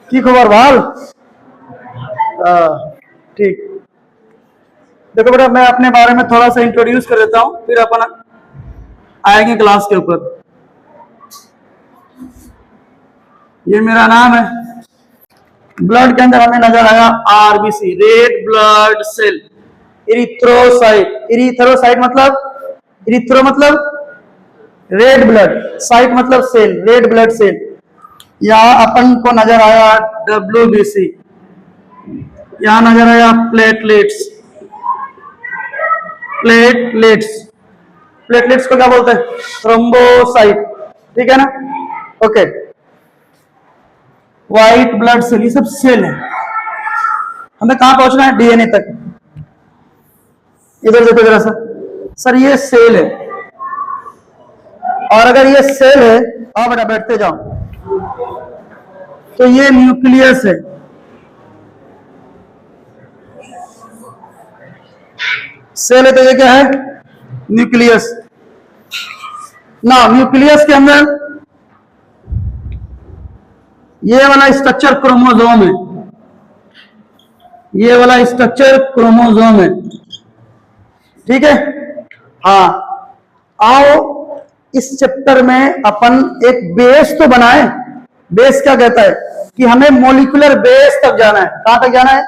की खबर भाल? ठीक। देखो बेटा, मैं अपने बारे में थोड़ा सा इंट्रोड्यूस कर देता हूं, फिर अपन आएंगे क्लास के ऊपर। ये मेरा नाम है। ब्लड के अंदर हमें नजर आया RBC, red blood cell. Erythrocyte, erythrocyte मतलब, इरिथ्रो मतलब रेड ब्लड, साइट मतलब सेल, रेड ब्लड सेल। यहाँ अपन को नजर आया डब्ल्यूबीसी, यहाँ नजर आया प्लेटलेट्स। प्लेटलेट्स, प्लेटलेट्स को क्या बोलते हैं? थ्रोम्बोसाइट, ठीक है ना? ओके। व्हाइट ब्लड सेल, ये सब सेल है। हमें कहां पहुंचना है? डीएनए तक। इधर देखो जरा सा सर, ये सेल है, और अगर ये सेल है, आओ बेटा बैठते जाओ, तो ये न्यूक्लियस है। सेल है तो ये क्या है? न्यूक्लियस। ना, न्यूक्लियस के अंदर ये वाला स्ट्रक्चर क्रोमोसोम है, ये वाला स्ट्रक्चर क्रोमोसोम है, ठीक है? हाँ, आओ इस चैप्टर में अपन एक बेस तो बनाए। बेस क्या कहता है? कि हमें मोलिकुलर बेस तक जाना है। कहां तक जाना है?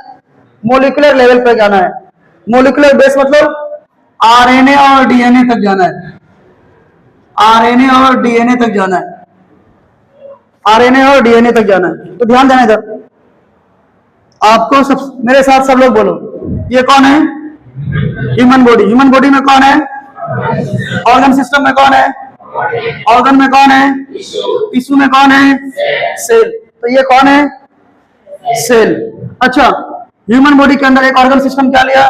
मोलिकुलर लेवल पर जाना है। मोलिकुलर बेस मतलब आरएनए और डीएनए तक जाना है। आरएनए और डीएनए तक जाना है। आरएनए और डीएनए तक जाना है। तो ध्यान देना इधर, आपको सब मेरे साथ सब लोग बोलो, ये कौन है? Human body. ह्यूमन बॉडी में कौन है? ऑर्गन सिस्टम में कौन है? ऑर्गन में कौन है? टिश्यू में कौन है? सेल। तो ये कौन है? सेल। अच्छा, ह्यूमन बॉडी के अंदर एक ऑर्गन सिस्टम क्या लिया?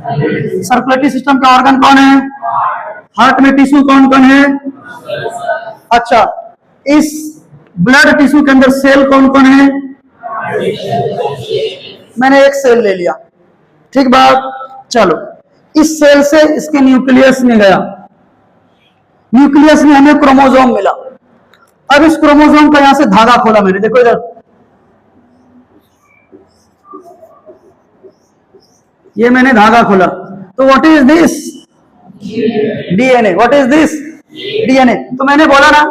सर्कुलेटरी सिस्टम का ऑर्गन कौन है? हार्ट में टिश्यू कौन कौन है? अच्छा, इस ब्लड टिश्यू के अंदर सेल कौन कौन है? मैंने एक सेल ले लिया, ठीक बात। चलो, इस सेल से इसके न्यूक्लियस में गया, न्यूक्लियस में हमें क्रोमोसोम मिला। अब इस क्रोमोसोम का यहां से धागा खोला मैंने, देखो इधर, ये मैंने धागा खोला। तो what is this? DNA. What is this? DNA. तो मैंने बोला ना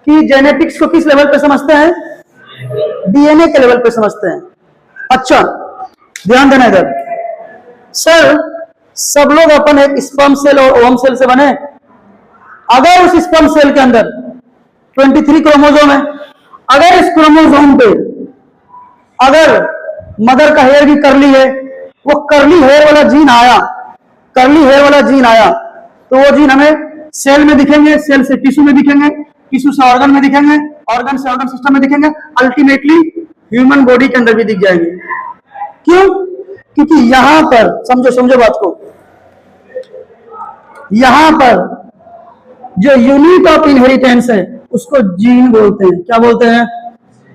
कि जेनेटिक्स को किस लेवल पे समझते हैं? डीएनए के लेवल पे समझते हैं। अच्छा, ध्यान देना इधर। सर, सब लोग अपन एक स्पर्म सेल और ओवम सेल से बने। अगर उस स्पर्म सेल के अंदर 23 क्रोमोसोम है, अगर इस क्रोमोसोम पे अगर मदर का हेयर भी करली है, वो करली हेयर वाला जीन आया, करली हेयर वाला जीन आया, तो वो जीन हमें सेल में दिखेंगे, सेल से टिश्यू में दिखेंगे, टिश्यू से ऑर्गन में दिखेंगे, ऑर्गन से ऑर्गन सिस्टम में दिखेंगे, अल्टीमेटली ह्यूमन बॉडी के अंदर भी दिख जाएंगे। क्यों? क्योंकि यहां पर समझो, समझो बात को, यहां पर जो यूनिट ऑफ इनहेरिटेंस है उसको जीन बोलते हैं। क्या बोलते हैं?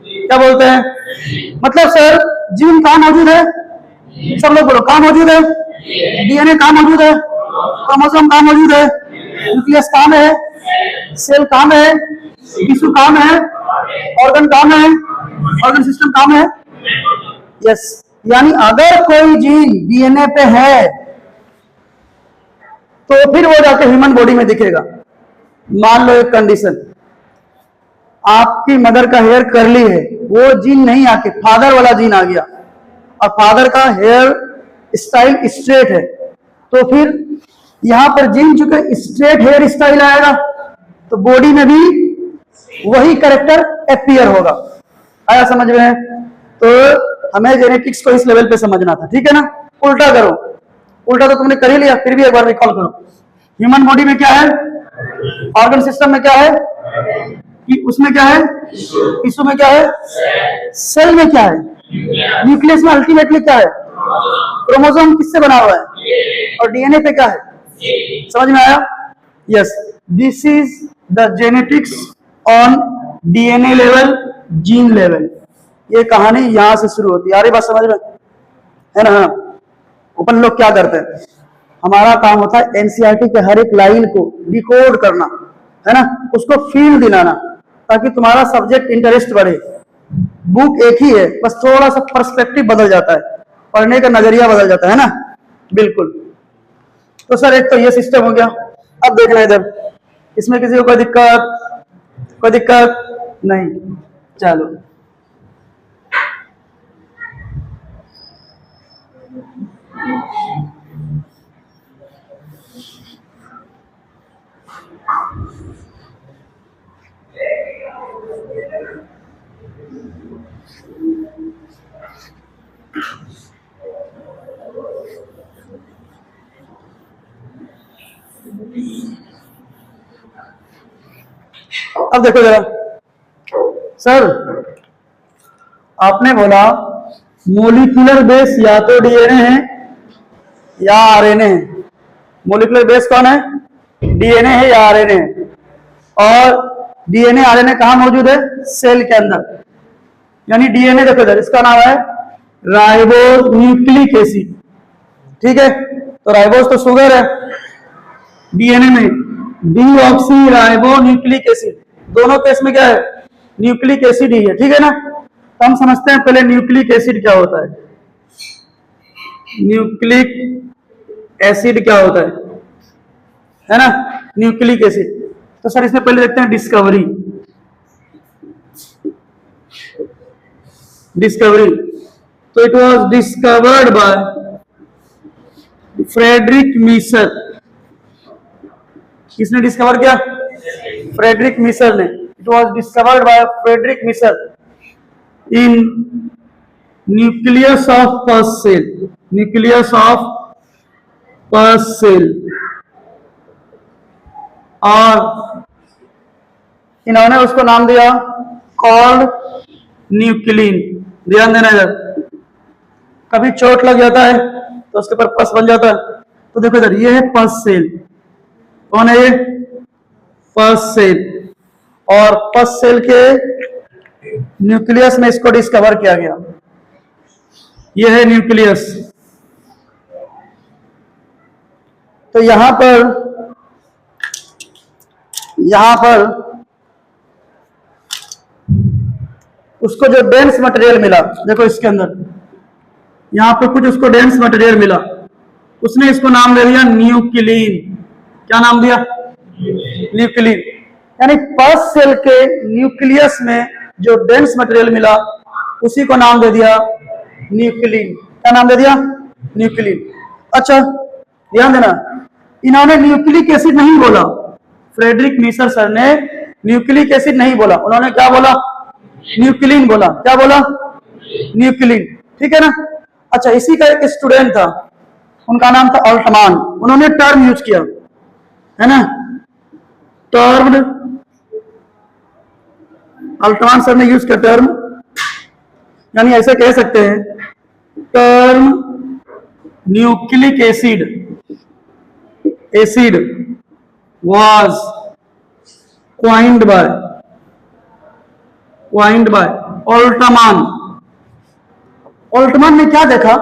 क्या बोलते हैं? मतलब सर, जीन कहां मौजूद है? सब लोग बोलो, कहां मौजूद है? डीएनए कहां मौजूद है? क्रोमोसोम कहां मौजूद है? न्यूक्लियस कहां में है? सेल कहां में है? टिश्यू कहां में है? ऑर्गन कहां में है? ऑर्गन सिस्टम कहां में है? यस। यानी अगर कोई जीन डीएनए पे है तो फिर वो जाके ह्यूमन बॉडी में दिखेगा। मान लो एक कंडीशन, आपकी मदर का हेयर कर्ली है, वो जीन नहीं आके फादर वाला जीन आ गया, और फादर का हेयर स्टाइल स्ट्रेट है, तो फिर यहां पर जीन चुके स्ट्रेट हेयर स्टाइल आएगा, तो बॉडी में भी वही कैरेक्टर अपीयर होगा। आया समझ में? तो हमें जेनेटिक्स को इस लेवल पे समझना था, ठीक है ना? उल्टा करो, उल्टा तो तुमने कर ही लिया, फिर भी एक बार रिकॉल करो। ह्यूमन बॉडी में क्या है? ऑर्गन सिस्टम में क्या है? कि उसमें क्या है? टिश्यू में क्या है? सेल में क्या है? न्यूक्लियस में अल्टीमेटली क्या है? क्रोमोसोम किससे बना हुआ है? और डीएनए पे क्या है? समझ में आया? Yes, this is the genetics on DNA level, gene level. ये कहानी यहां से शुरू होती है। यार ये बात समझ में है ना? अपन लोग क्या करते हैं, हमारा काम होता है एनसीईआरटी के हर एक लाइन को डिकोड करना, है ना, उसको फील दिलाना, ताकि तुम्हारा सब्जेक्ट इंटरेस्ट बढ़े। बुक एक ही है, बस थोड़ा सा पर्सपेक्टिव बदल जाता है, पढ़ने का नजरिया बदल जाता है ना। बिल्कुल। तो सर एक तो ये सिस्टम हो गया। अब देखना इधर, इसमें किसी को कोई दिक्कत नहीं। चलो अब देखो जरा सर, आपने बोला मोलिकुलर बेस या तो डीएनए है या आरएनए है। मोलिकुलर बेस कौन है? डीएनए है या आरएनए है। और डीएनए आरएनए कहां मौजूद है? सेल के अंदर। यानी डीएनए देखो इधर, इसका नाम है राइबोज न्यूक्लिक एसिड। ठीक है, तो राइबोज तो शुगर है, डीएनए में डीऑक्सी राइबो न्यूक्लिक एसिड, दोनों केस में क्या है? न्यूक्लिक एसिड ही है। ठीक है ना। तो हम समझते हैं पहले न्यूक्लिक एसिड क्या होता है। न्यूक्लिक एसिड क्या होता है ना, न्यूक्लिक एसिड। तो सर इसमें पहले देखते हैं डिस्कवरी। तो it was discovered by Friedrich Miescher. किसने डिस्कवर किया? फ्रेडरिक मीसर ने। It was discovered by Friedrich Miescher in nucleus of pus cell. Nucleus of pus cell. और इन्होंने उसको नाम दिया कॉल्ड न्यूक्लिन। ध्यान देना इधर, कभी चोट लग जाता है तो उसके ऊपर पस बन जाता है। तो देखो इधर, ये है पस सेल। कौन है ये? पस सेल। और पस सेल के न्यूक्लियस में इसको डिस्कवर किया गया। ये है न्यूक्लियस। तो यहां पर उसको जो डेंस मटेरियल मिला, देखो इसके अंदर यहां पे कुछ उसको डेंस मटेरियल मिला, उसने इसको नाम दे दिया न्यूक्लिन। क्या नाम दिया? न्यूक्लिन। यानी पस सेल के न्यूक्लियस में जो डेंस मटेरियल मिला उसी को नाम दे दिया न्यूक्लिन। क्या नाम दे दिया? न्यूक्लिन। अच्छा ध्यान देना, इन्होंने न्यूक्लिक एसिड नहीं बोला, फ्रेडरिक मीसर सर ने न्यूक्लिक एसिड नहीं बोला, उन्होंने क्या बोला? न्यूक्लिन बोला। क्या बोला? न्यूक्लिन। ठीक है ना। अच्छा, इसी का एक स्टूडेंट था, उनका नाम था अल्टमान। उन्होंने टर्म यूज किया है ना, टर्म। अल्टमान सर ने यूज किया टर्म, यानी ऐसे कह सकते हैं term nucleic acid was coined by ऑल्टमान। ऑल्टमान ने क्या देखा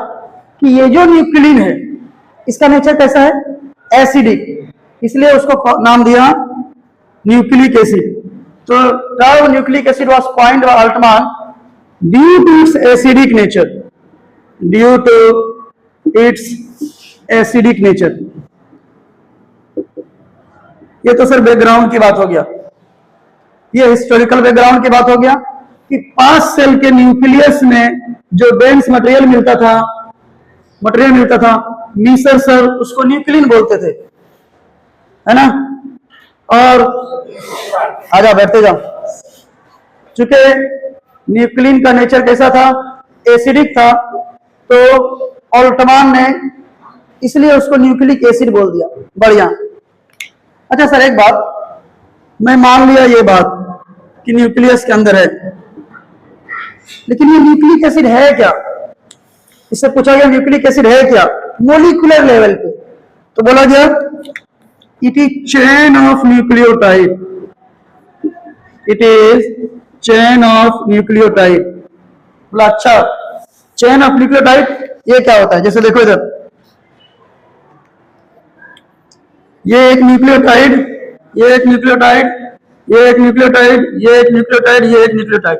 कि ये जो न्यूक्लिन है इसका नेचर कैसा है? एसिडिक, इसलिए उसको नाम दिया न्यूक्लिक एसिड। तो term nucleic acid was coined by Altmann due to its acidic nature. ये तो सर बैकग्राउंड की बात हो गया, ये हिस्टोरिकल बैकग्राउंड की बात हो गया कि पास सेल के न्यूक्लियस में जो डेंस मटेरियल मिलता था, मीसर सर उसको न्यूक्लिन बोलते थे, है ना। और आजा बैठते जाओ। चूंकि न्यूक्लिन का नेचर कैसा था? एसिडिक था, तो ऑल्टमान ने इसलिए उसको न्यूक्लिक एसिड बोल दिया। बढ़िया। अच्छा सर एक बात, मैं मान लिया ये बात कि न्यूक्लियस के अंदर है, लेकिन ये न्यूक्लिक एसिड है क्या? इससे पूछा गया न्यूक्लिक एसिड है क्या मोलिकुलर लेवल पे, तो बोला गया it is chain of nucleotide. It is chain of nucleotide. बोला अच्छा, चेन ऑफ न्यूक्लियोटाइड ये क्या होता है? जैसे देखो इधर, ये एक न्यूक्लियोटाइड, ये एक न्यूक्लियोटाइड, ये एक न्यूक्लियोटाइड, ये एक न्यूक्लियोटाइड, ये एक न्यूक्लियोटाइड।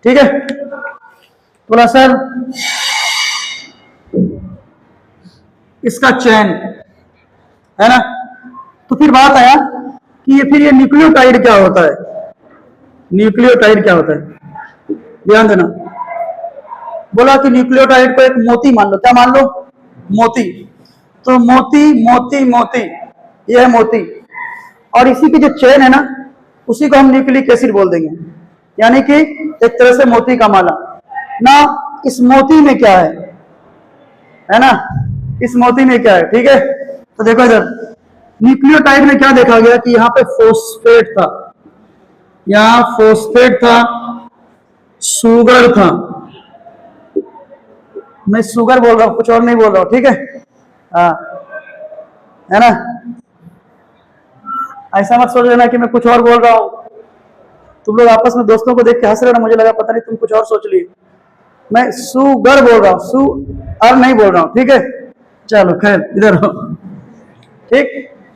ठीक है। बोला सर इसका चैन है ना, तो फिर बात आया कि ये फिर ये न्यूक्लियोटाइड क्या होता है, न्यूक्लियोटाइड क्या होता है, ध्यान देना। बोला कि न्यूक्लियोटाइड को एक मोती मान लो, क्या मान लो, मोती। तो मोती मोती मोती, ये है मोती, और इसी की जो चेन है ना उसी को हम न्यूक्लिक एसिड बोल देंगे, यानी कि एक तरह से मोती का माला ना। इस मोती में क्या है ना, इस मोती में क्या है, ठीक है। तो देखो इधर न्यूक्लियोटाइड में क्या देखा गया कि यहाँ पे फोस्फेट था, यहाँ फोस्फेट था, शुगर था, मैं शुगर बोल रहा हूं, कुछ और नहीं बोल रहा हूं, ठीक है। हाँ, है ना, ऐसा मत सोच लेना कि मैं कुछ और बोल रहा हूं। तुम लोग आपस में दोस्तों को देख के हंस रहे हो ना, मुझे लगा पता नहीं तुम कुछ और सोच लिए। मैं शुगर बोल रहा हूं, सुअर नहीं बोल रहा हूं, ठीक है। चलो खैर इधर हो, ठीक।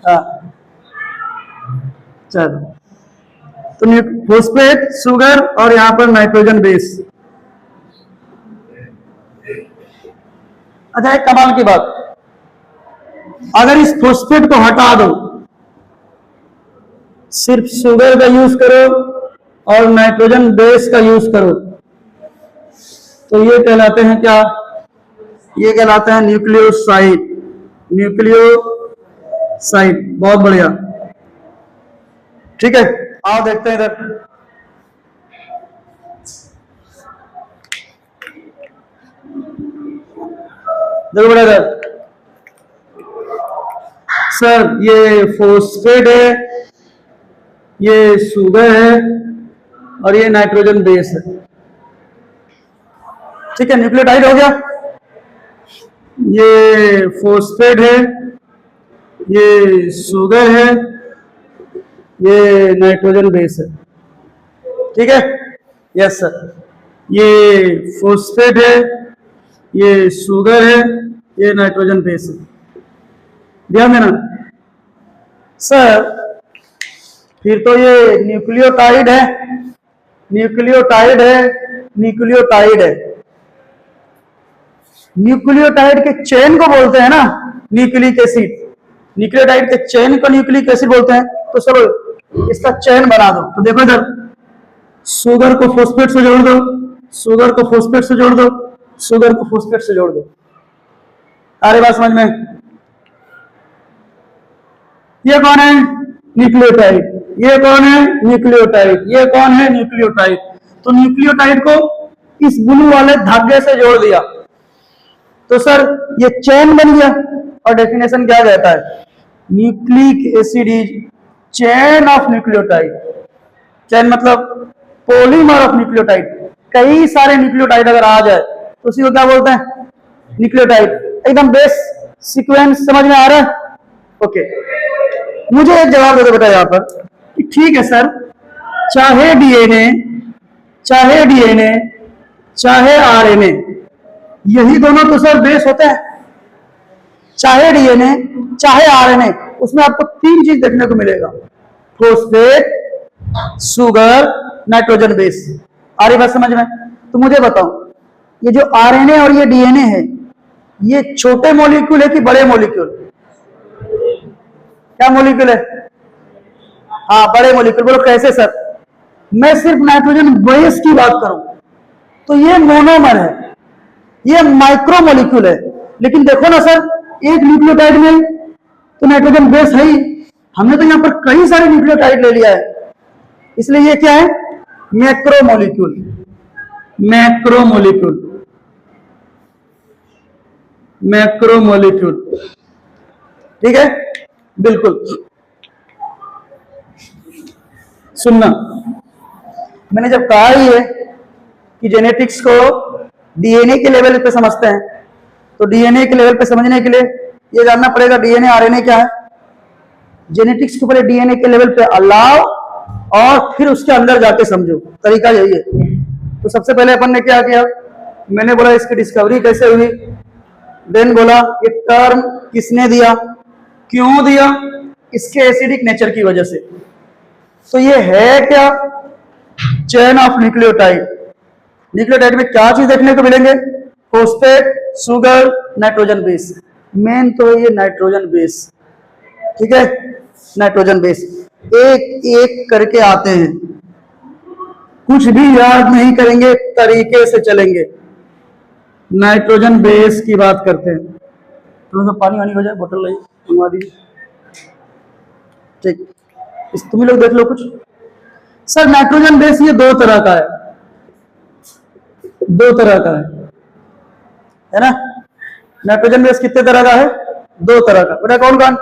हाँ चलो, तो फोस्फेट, शुगर और यहां पर नाइट्रोजन बेस। अच्छा एक कमाल की बात, अगर इस फोस्फेट को हटा दो, सिर्फ शुगर का यूज करो और नाइट्रोजन बेस का यूज करो, तो ये कहलाते हैं क्या, ये कहलाते हैं न्यूक्लियोसाइड, न्यूक्लियोसाइड। बहुत बढ़िया, ठीक है। आओ देखते हैं इधर, देखो बड़ा इधर, सर ये फोस्फेट है, ये शुगर है और ये नाइट्रोजन बेस है, ठीक है। न्यूक्लियोटाइड हो गया, ये फोस्फेट है, ये शुगर है, ये नाइट्रोजन बेस है, ठीक है। यस सर, ये फोस्फेट है, ये शुगर है, ये नाइट्रोजन बेस है, ध्यान देना सर। फिर तो ये न्यूक्लियोटाइड है, न्यूक्लियोटाइड है, न्यूक्लियोटाइड है। न्यूक्लियोटाइड के चेन को बोलते हैं ना न्यूक्लिक एसिड, न्यूक्लियोटाइड के चेन को न्यूक्लिक एसिड बोलते हैं। तो चलो इसका चेन बना दो, तो देखो इधर, शुगर को फोस्फेट से जोड़ दो, शुगर को फोस्फेट से जोड़ दो, शुगर को फोस्फेट से जोड़ दो। अरे बात समझ में, ये कौन है, न्यूक्लियोटाइड, ये कौन है, न्यूक्लियोटाइड, ये कौन है, न्यूक्लियोटाइड। तो न्यूक्लियोटाइड को इस ब्लू वाले धागे से जोड़ दिया, तो सर ये चेन बन गया। और डेफिनेशन क्या कहता है, nucleic acid is chain of nucleotide. Chain मतलब पॉलीमर ऑफ न्यूक्लियोटाइड। कई सारे न्यूक्लियोटाइड अगर आ जाए तो उसी को क्या बोलते हैं, न्यूक्लियोटाइड। एकदम बेस सीक्वेंस समझ में आ रहा है, ओके। मुझे एक जवाब दे दो बेटा यहाँ पर कि ठीक है सर, चाहे डीएनए, चाहे डीएनए, चाहे आरएनए, यही दोनों तो सर बेस होते हैं। चाहे डीएनए चाहे आरएनए, उसमें आपको तीन चीज देखने को मिलेगा, फोस्फेट, शुगर, नाइट्रोजन बेस। आ रही बात समझ में। तो मुझे बताओ, ये जो आरएनए और ये डीएनए है, ये छोटे मॉलिक्यूल है कि बड़े मॉलिक्यूल, क्या मॉलिक्यूल है, हाँ बड़े मॉलिक्यूल। बोलो कैसे सर। मैं सिर्फ नाइट्रोजन बेस की बात करूं तो ये मोनोमर है, ये माइक्रो मॉलिक्यूल है। लेकिन देखो ना सर, एक न्यूक्लियोटाइड में तो नाइट्रोजन बेस है ही, हमने तो यहां पर कई सारे न्यूक्लियोटाइड ले लिया है, इसलिए ये क्या है, macro molecule, macro molecule, macro molecule, ठीक है। बिल्कुल सुनना, मैंने जब कहा ही है कि जेनेटिक्स को डीएनए के लेवल पे समझते हैं, तो डीएनए के लेवल पे समझने के लिए ये जानना पड़ेगा डीएनए आरएनए क्या है। जेनेटिक्स को पहले डीएनए के लेवल पे अलाव और फिर उसके अंदर जाके समझो, तरीका यही है। तो सबसे पहले अपन ने क्या किया, मैंने बोला इसकी डिस्कवरी कैसे हुई, देन बोला ये टर्म किसने दिया, क्यों दिया, इसके एसिडिक नेचर की वजह से। तो ये है क्या, चेन ऑफ न्यूक्लियोटाइड। न्यूक्लियोटाइड में क्या चीज देखने को मिलेंगे? Phosphate, sugar, nitrogen base. Main तो ये नाइट्रोजन बेस, ठीक है, नाइट्रोजन बेस। एक एक करके आते हैं, कुछ भी याद नहीं करेंगे, तरीके से चलेंगे। नाइट्रोजन बेस की बात करते हैं। थोड़ा सा पानी वानी हो जाए, बोतल लाइए, मंगवा दीजिए। ठीक, इस तुम लोग देख लो कुछ। सर नाइट्रोजन बेस ये दो तरह का है, दो तरह का है ना। नाइट्रोजन बेस कितने तरह का है? दो तरह का। बेटा कौन कौन?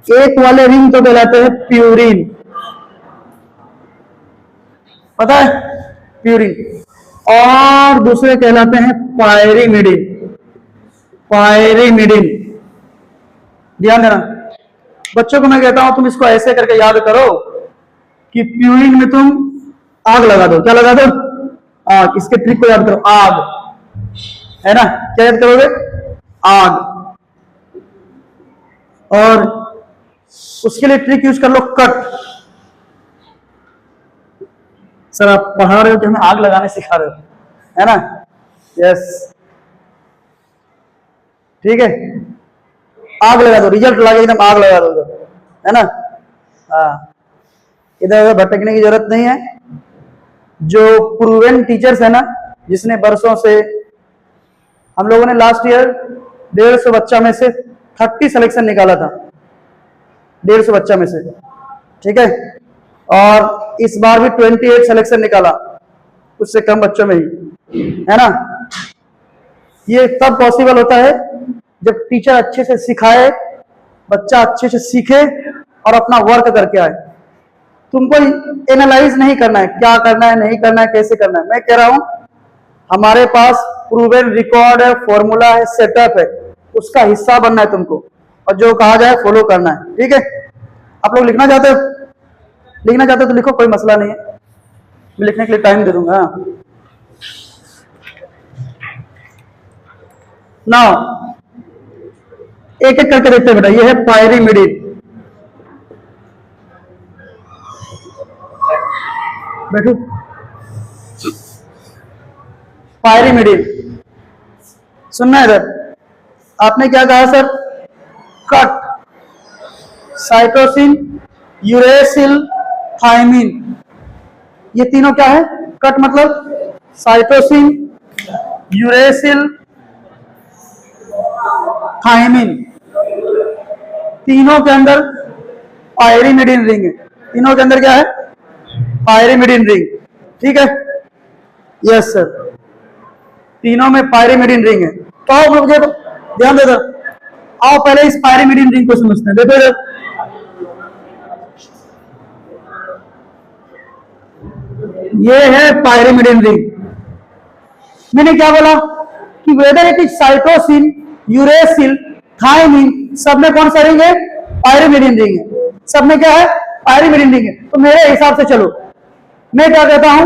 एक वाले रिंग तो कहलाते हैं प्यूरिन, पता है, प्यूरिन। और दूसरे कहलाते हैं पायरीमिडिन, पायरीमिडिन। ध्यान देना बच्चों को, मैं कहता हूं तुम इसको ऐसे करके याद करो कि प्यूरिन में तुम आग लगा दो। क्या लगा दो? आग। इसके ट्रिक को याद करो, आग, है ना। क्या याद करोगे? आग। और उसके लिए ट्रिक यूज कर लो, कट। सर आप पढ़ा रहे हो कि हमें आग लगाने सिखा रहे हो, है ना। यस, ठीक है, आग लगा दो, रिजल्ट लगे एकदम, आग लगा दो इधर, है ना। हाँ, इधर उधर भटकने की जरूरत नहीं है। जो प्रूवन टीचर्स है ना, जिसने बरसों से, हम लोगों ने लास्ट ईयर 150 बच्चा में से 30 सिलेक्शन निकाला था, 150 बच्चा में से, ठीक है। और इस बार भी 28 सिलेक्शन निकाला, उससे कम बच्चों में ही, है ना। ये तब पॉसिबल होता है जब टीचर अच्छे से सिखाए, बच्चा अच्छे से सीखे और अपना वर्क करके आए। तुमको एनालाइज नहीं करना है, क्या करना है, नहीं करना है, कैसे करना है। मैं कह रहा हूं हमारे पास प्रूवन रिकॉर्ड है, फॉर्मूला है, सेटअप है, उसका हिस्सा बनना है तुमको, और जो कहा जाए फॉलो करना है, ठीक है। आप लोग लिखना चाहते हो? लिखना चाहते हो तो लिखो, कोई मसला नहीं है, मैं लिखने के लिए टाइम दे दूंगा। नाउ एक एक करके देखते हैं बेटा। ये है पायरीमिडिन, बैठो। पायरीमिडिन सुनना है इधर। आपने क्या कहा sir? Cut, cytosine, uracil, thymine. ये तीनों क्या है? कट मतलब साइटोसिन, यूरेसिल, थायमिन। तीनों के अंदर पायरीमिडिन रिंग है। तीनों के अंदर क्या है? पायरीमिडिन रिंग, ठीक है। यस सर, तीनों में पायरीमिडिन रिंग है। तो आओ मुझे ध्यान दे दो, आओ पहले इस पायरीमिडिन रिंग को समझते हैं। देखो इधर, ये है पायरीमिडिन रिंग। मैंने क्या बोला कि whether it is cytosine, uracil, thymine, सब में कौन सा रिंग है? पायरीमिडिन रिंग है। सब में क्या है? पायरीमिडिन रिंग है। तो मेरे हिसाब से चलो, मैं क्या कहता हूं,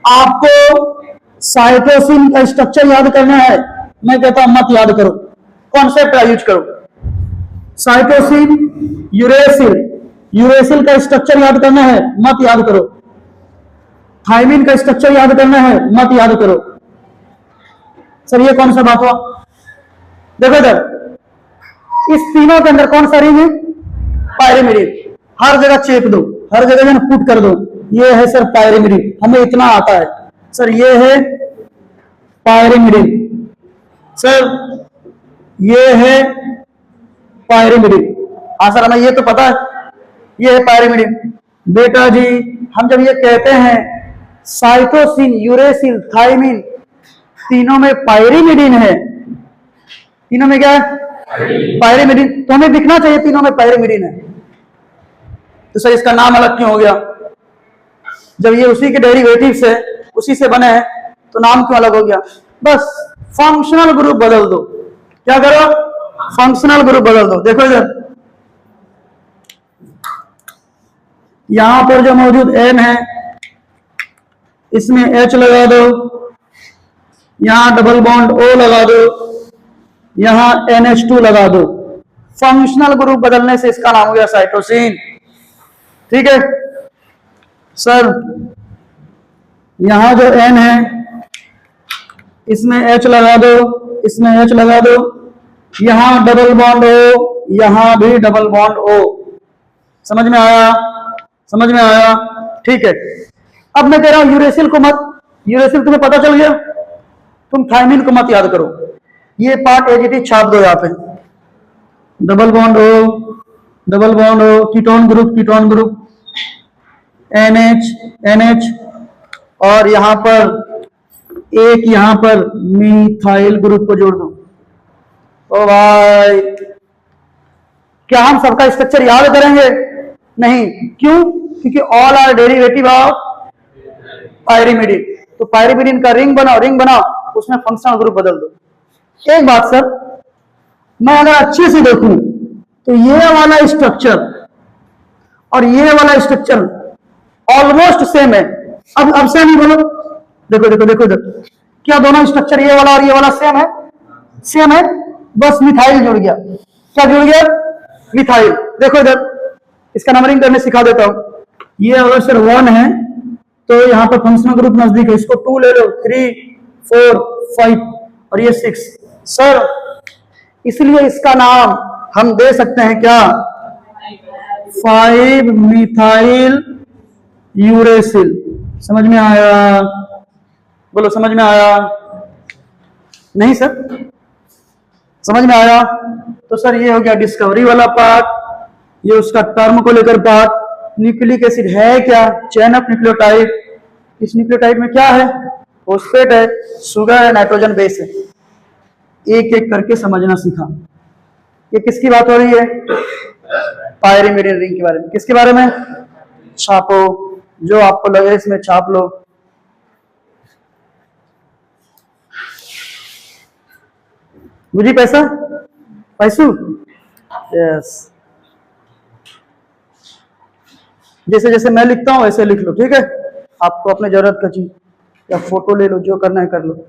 आपको साइटोसिन का स्ट्रक्चर याद करना है। मैं कहता हूं मत याद करो, कॉन्सेप्ट का यूज करो। साइटोसिन, यूरेसिल, यूरेसिल का स्ट्रक्चर याद करना है, मत याद करो। थायमिन का स्ट्रक्चर याद करना है, मत याद करो। सर ये कौन सा बात हुआ? देखो इधर, इस तीनों के अंदर कौन सा रिंग है? पायरीमिडिन। हर जगह चेप दो, हर जगह पुट कर दो। ये है सर पायरीमिडिन, हमें इतना आता है सर। ये है पायरीमिडिन सर, ये है पायरीमिडिन। हाँ सर, हमें ये तो पता है, ये है पायरीमिडिन। बेटा जी, हम जब ये कहते हैं साइटोसिन, यूरेसिल, थायमिन, तीनों में पायरीमिडिन है, तीनों में क्या है? पायरीमिडिन। तो हमें दिखना चाहिए तीनों में पायरीमिडिन है। तो सर इसका नाम अलग क्यों हो गया? जब ये उसी के डेरिवेटिव से, उसी से बने हैं, तो नाम क्यों अलग हो गया? बस फंक्शनल ग्रुप बदल दो। क्या करो? फंक्शनल ग्रुप बदल दो। देखो इधर, यहां पर जो मौजूद N है, इसमें H लगा दो, यहां डबल बॉन्ड O लगा दो, यहां NH2 लगा दो। फंक्शनल ग्रुप बदलने से इसका नाम हो गया साइटोसिन, ठीक है सर। यहां जो N है इसमें H लगा दो, इसमें H लगा दो, यहां डबल बॉन्ड O, यहां भी डबल बॉन्ड O। समझ में आया? समझ में आया? ठीक है। अब मैं कह रहा हूं यूरेसिल को मत, यूरेसिल तुम्हें पता चल गया, तुम थायमिन को मत याद करो, ये पार्ट एज इट इज छाप दो। यहां पे double bond O, double bond O, ketone group NH NH, और यहां पर एक, यहां पर मिथाइल ग्रुप को जोड़ दो। ओ भाई, क्या हम सबका स्ट्रक्चर याद करेंगे? नहीं। क्यों? क्योंकि all are derivative of pyrimidine. तो पायरिमिडिन का रिंग बनाओ, उसमें फंक्शनल ग्रुप बदल दो। एक बात सर, मैं अगर अच्छे से देखूं तो ये वाला स्ट्रक्चर और ये वाला स्ट्रक्चर ऑलमोस्ट सेम है। अब सेम ही बोलो, देखो देखो देखो इधर, क्या दोनों स्ट्रक्चर ये वाला और ये वाला सेम है? सेम है, बस मिथाइल जुड़ गया। क्या जुड़ गया? मिथाइल। देखो इधर, इसका नंबरिंग करने सिखा देता हूं। ये अगर सर 1 है तो यहाँ पर फंक्शनल ग्रुप नजदीक है, इसको 2 ले लो, 3 4 5 और ये 6 सर। इसलिए इसका नाम हम दे सकते हैं क्या? 5 मिथाइल यूरेसिल। समझ में आया? बोलो समझ में आया? नहीं सर, समझ में आया? तो सर ये हो गया डिस्कवरी वाला पार्ट, ये उसका टर्म को लेकर पार्ट। न्यूक्लिक एसिड है क्या? Chain of nucleotide. इस न्यूक्लियोटाइड में क्या है? फॉस्फेट है, शुगर है, नाइट्रोजन बेस है। एक एक करके समझना सीखा। ये किसकी बात हो रही है? पायरिमिडिन रिंग के बारे में। किसके बारे में? छापो, जो आपको लगे इसमें छाप लो। बुझी पैसा? पैसू? यस। जैसे जैसे मैं लिखता हूं वैसे लिख लो, ठीक है? आपको अपने जरूरत का चीज या फोटो ले लो, जो करना है कर लो।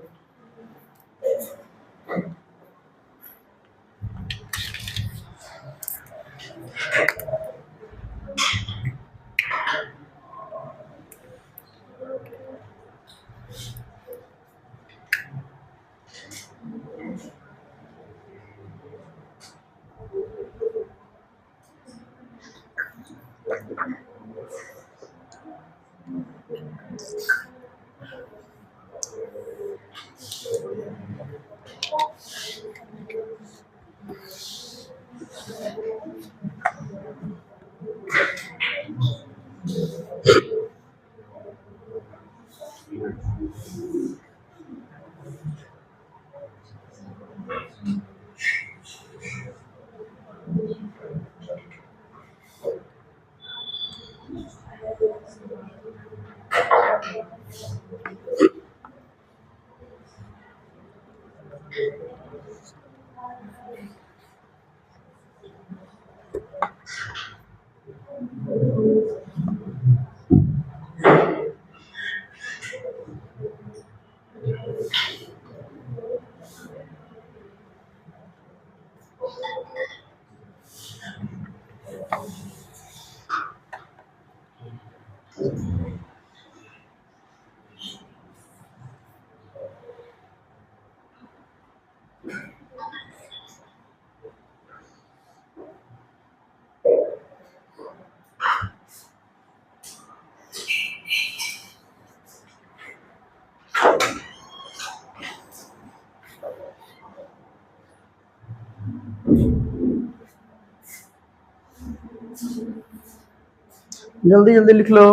जल्दी जल्दी लिख लो।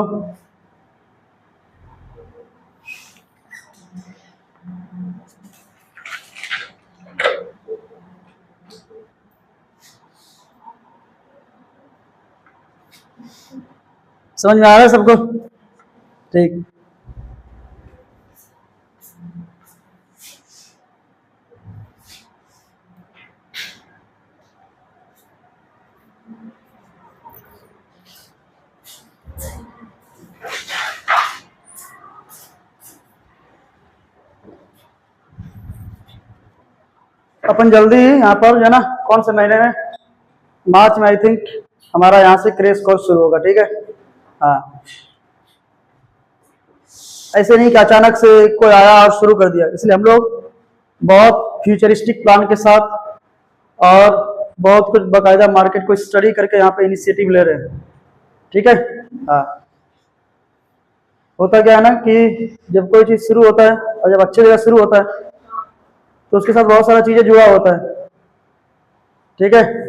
समझ में आ रहा है सबको? ठीक। अपन जल्दी यहाँ पर है ना, कौन से महीने में? मार्च में आई थिंक हमारा यहाँ से क्रेश कोर्स शुरू होगा, ठीक है? हाँ, ऐसे नहीं कि अचानक से कोई आया और शुरू कर दिया। इसलिए हम लोग बहुत फ्यूचरिस्टिक प्लान के साथ और बहुत कुछ बाकायदा मार्केट को स्टडी करके यहाँ पे इनिशिएटिव ले रहे हैं। ठीक है। हाँ, होता क्या है ना कि जब कोई चीज शुरू होता है और जब अच्छी जगह शुरू होता है तो उसके साथ बहुत सारा चीजें जुड़ा होता है। ठीक है।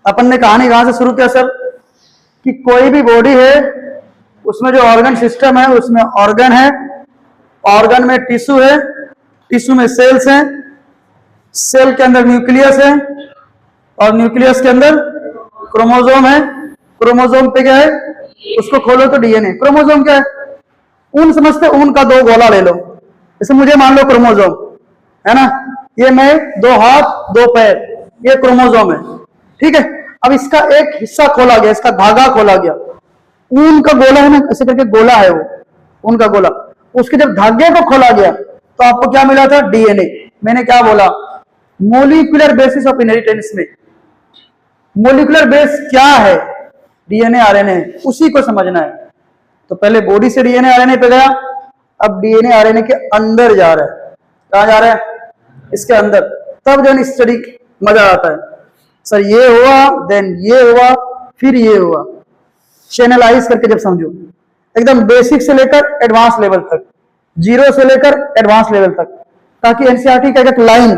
अपन ने कहानी कहां से शुरू किया सर कि कोई भी बॉडी है उसमें जो ऑर्गन सिस्टम है उसमें ऑर्गन है, ऑर्गन में टिश्यू है, टिश्यू में सेल्स हैं, सेल के अंदर न्यूक्लियस है और न्यूक्लियस के अंदर क्रोमोसोम है। क्रोमोसोम पे क्या है, उसको खोलो तो डीएनए। क्रोमोसोम क्या है, ऊन समझते, ऊन का 2 गोला ले लो, जैसे मुझे मान लो क्रोमोसोम है ना, ये मैं 2 हाथ 2 पैर, ये क्रोमोसोम है। ठीक है। अब इसका एक हिस्सा खोला गया, इसका धागा खोला गया, ऊन का गोला है ना, ऐसे करके गोला है वो, ऊन का गोला। उसके जब धागे को खोला गया तो आपको क्या मिला था, डीएनए। मैंने क्या बोला, मोलिकुलर बेसिस ऑफ इनहेरिटेंस में मोलिकुलर बेस क्या है, डीएनए आरएनए, उसी को समझना है। तो पहले बॉडी से डीएनए आरएनए पे गया, अब डीएनए आरएनए के अंदर जा रहा है। कहां जा रहा है, इसके अंदर। तब जब स्टडी मजा आता है, सर ये हुआ, देन ये हुआ, फिर ये हुआ, चैनलाइज करके जब समझो एकदम बेसिक से लेकर एडवांस लेवल तक, 0 से लेकर एडवांस लेवल तक, ताकि एनसीईआरटी का एक लाइन,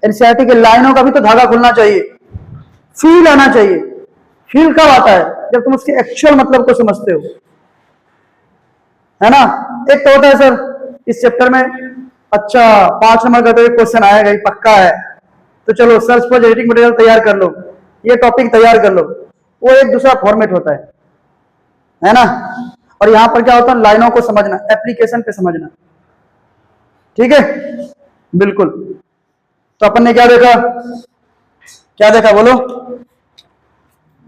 एनसीईआरटी के लाइनों का भी तो धागा खुलना चाहिए, फील आना चाहिए। फील कब आता है, जब तुम उसके एक्चुअल मतलब को समझते हो, है ना। एक तो होता है सर इस चैप्टर में, अच्छा 5 नंबर का तो एक क्वेश्चन आएगा ही पक्का है, तो चलो सर्च पर जेनेटिक मटेरियल तैयार कर लो, ये टॉपिक तैयार कर लो, वो एक दूसरा फॉर्मेट होता है ना। और यहां पर क्या होता है, लाइनों को समझना, एप्लीकेशन पे समझना। ठीक है, बिल्कुल। तो अपन ने क्या देखा, क्या देखा, बोलो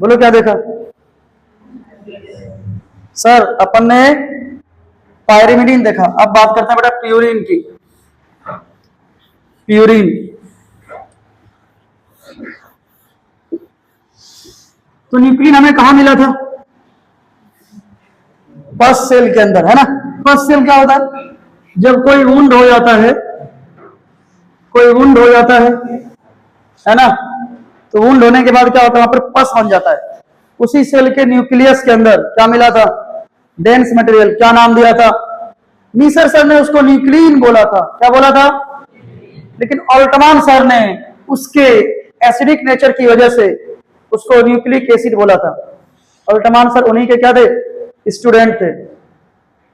बोलो क्या देखा सर। अपन ने पायरिमिडीन देखा। अब बात करते हैं बेटा प्यूरिन की। प्यूरिन तो न्यूक्लियन हमें कहां मिला था, पस सेल के अंदर, है ना। पस सेल क्या होता है, जब कोई वुंड हो जाता है, कोई वुंड हो जाता है ना, तो वुंड होने के बाद क्या होता है, वहां पर पस बन जाता है। उसी सेल के न्यूक्लियस के अंदर क्या मिला था, डेंस मटेरियल। क्या नाम दिया था, मीसर सर ने उसको न्यूक्लियन बोला था। क्या बोला था, लेकिन ऑल्टमान सर ने उसके एसिडिक नेचर की वजह से उसको न्यूक्लिक एसिड बोला था। ऑल्टमान सर उन्हीं के क्या थे, स्टूडेंट थे।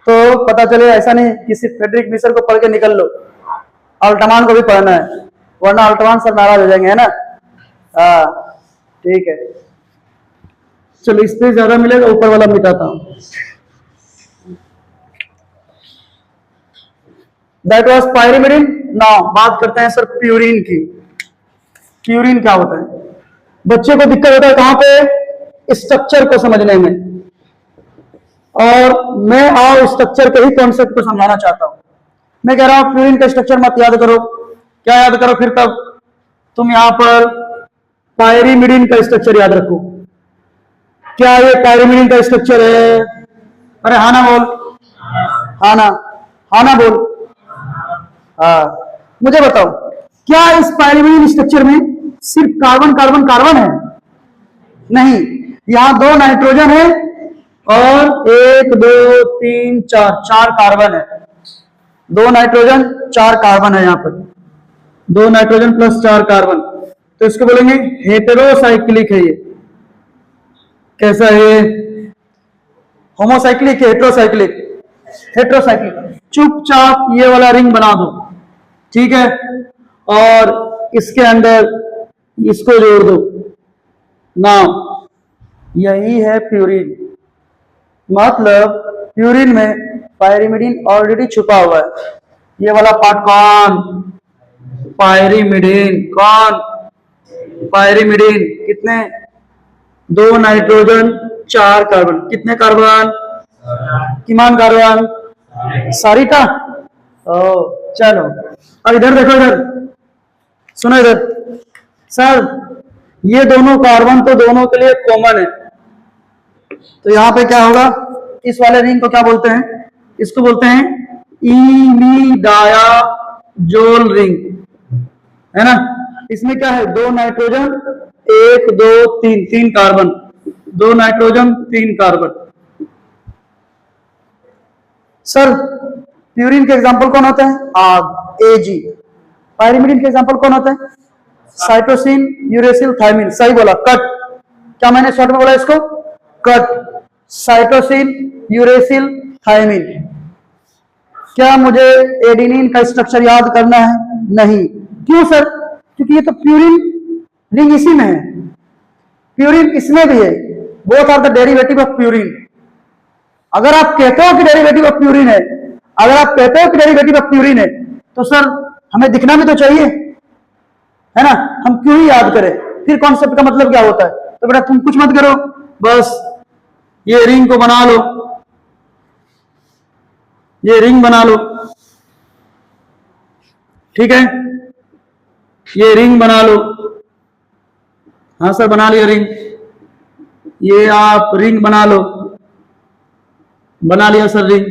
तो पता चले ऐसा नहीं कि सिर्फ फ्रेडरिक मीसर को पढ़ के निकल लो, ऑल्टमान को भी पढ़ना है, वरना ऑल्टमान सर नाराज हो जाएंगे, है ना। हाँ ठीक है, चलो इस पे ज्यादा मिलेगा, ऊपर वाला मिटाता हूं। That was pyrimidine. नाउ बात करते हैं सर प्यूरिन की। प्यूरिन क्या होता है, बच्चे को दिक्कत होता है कहां पे, स्ट्रक्चर को समझने में, और मैं आओ स्ट्रक्चर के ही कॉन्सेप्ट को समझाना चाहता हूं। मैं कह रहा हूं प्यूरिन का स्ट्रक्चर मत याद करो, क्या याद करो फिर, तब तुम यहां पर पायरिमिडीन का स्ट्रक्चर याद रखो। क्या ये पायरिमिडीन का स्ट्रक्चर है, अरे हाँ ना बोल, हाँ ना, हाँ ना बोल। हाँ मुझे बताओ, क्या इस पायरिमिडीन स्ट्रक्चर में सिर्फ कार्बन कार्बन कार्बन है, नहीं, यहां 2 नाइट्रोजन है और 1 2 3 4 कार्बन है। 2 नाइट्रोजन 4 कार्बन है, यहां पर 2 नाइट्रोजन प्लस 4 कार्बन, तो इसको बोलेंगे हेटेरोसाइक्लिक है। ये कैसा है, होमोसाइक्लिक, हेट्रोसाइक्लिक, हेट्रोसाइक्लिक। चुपचाप ये वाला रिंग बना दो, ठीक है, और इसके अंदर इसको जोड़ दो। नाउ यही है प्यूरिन, मतलब प्यूरिन में पायरिमिडीन ऑलरेडी छुपा हुआ है। ये वाला पार्ट कौन? पायरिमिडीन। कौन? पायरिमिडीन। कितने? 2 नाइट्रोजन 4 कार्बन। कितने कार्बन? किमान कार्बन? सारिटा। ओ चलो अब इधर देखो, इधर सुनो, इधर सर ये दोनों कार्बन तो दोनों के लिए कॉमन है, तो यहां पे क्या होगा? इस वाले रिंग को क्या बोलते हैं? इसको बोलते हैं इमिडायाजोल रिंग, है ना। इसमें क्या है? 2 nitrogen 1 2 3, 3 carbon, 2 nitrogen 3 carbon. Sir purine के एग्जांपल कौन होता है? आग, एजी। पायरिमिडीन के एग्जांपल कौन होता है? Cytosine, uracil, thymine. सही बोला, कट। क्या मैंने शॉर्ट में बोला इसको? कट। Cytosine, uracil, thymine. क्या मुझे एडेनिन का स्ट्रक्चर याद करना है? नहीं। क्यों सर? क्योंकि ये तो प्यूरिन रिंग इसी में है, प्यूरिन इसमें भी है। Both are the derivative of purine. अगर आप कहते हो कि डेरिवेटिव ऑफ प्यूरिन है, अगर आप कहते हो कि डेरिवेटिव ऑफ प्यूरिन है, तो सर हमें दिखना भी तो चाहिए, है ना। हम क्यों ही याद करें? फिर कॉन्सेप्ट का मतलब क्या होता है? तो बेटा तुम कुछ मत करो, बस ये रिंग को बना लो, ये रिंग बना लो, ठीक है, ये रिंग बना लो। हाँ सर बना लिया रिंग, ये आप रिंग बना लो। बना लिया सर रिंग।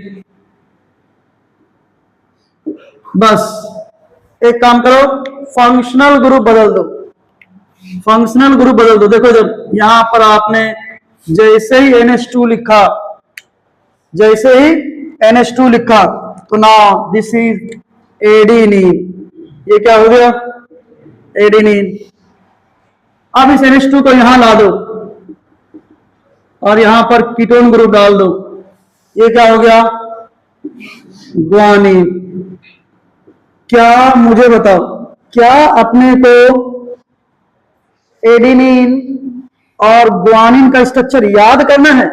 बस एक काम करो, फंक्शनल ग्रुप बदल दो, फंक्शनल ग्रुप बदल दो। देखो जब यहां पर आपने जैसे ही NH2 लिखा, जैसे ही NH2 लिखा, तो नाउ दिस इज एडेनिन। ये क्या हो गया? एडेनिन। अब इस NH2 को यहां ला दो और यहां पर कीटोन ग्रुप डाल दो। ये क्या हो गया? ग्वानिन। क्या मुझे बताओ, क्या अपने को एडेनिन और ग्वानिन का स्ट्रक्चर याद करना है?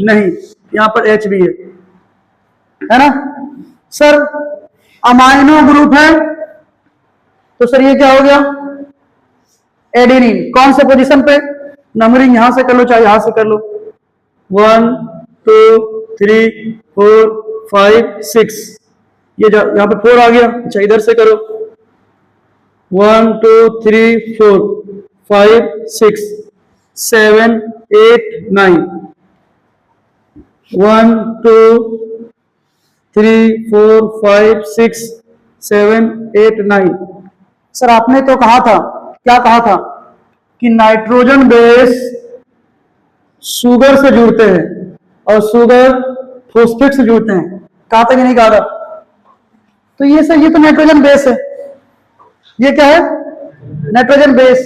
नहीं। यहां पर H भी है ना। सर अमाइनो ग्रुप है, तो सर ये क्या हो गया? एडेनिन। कौन से पोजीशन पे? नंबरिंग यहां से कर लो, चाहे यहां से कर लो। 1 2 3 4 5 6। ये यहां पे 4 आ गया। अच्छा इधर से करो, 1 2 3 4 5 6 7 8 9। 1 2 3 4 5 6 7 8 9। सर आपने तो कहा था, क्या कहा था? कि नाइट्रोजन बेस शुगर से जुड़ते हैं और शुगर फॉस्फेट से जुड़ते हैं। कहा था कि नहीं कहा था? तो ये सर ये तो नाइट्रोजन बेस है। ये क्या है? Nitrogen base.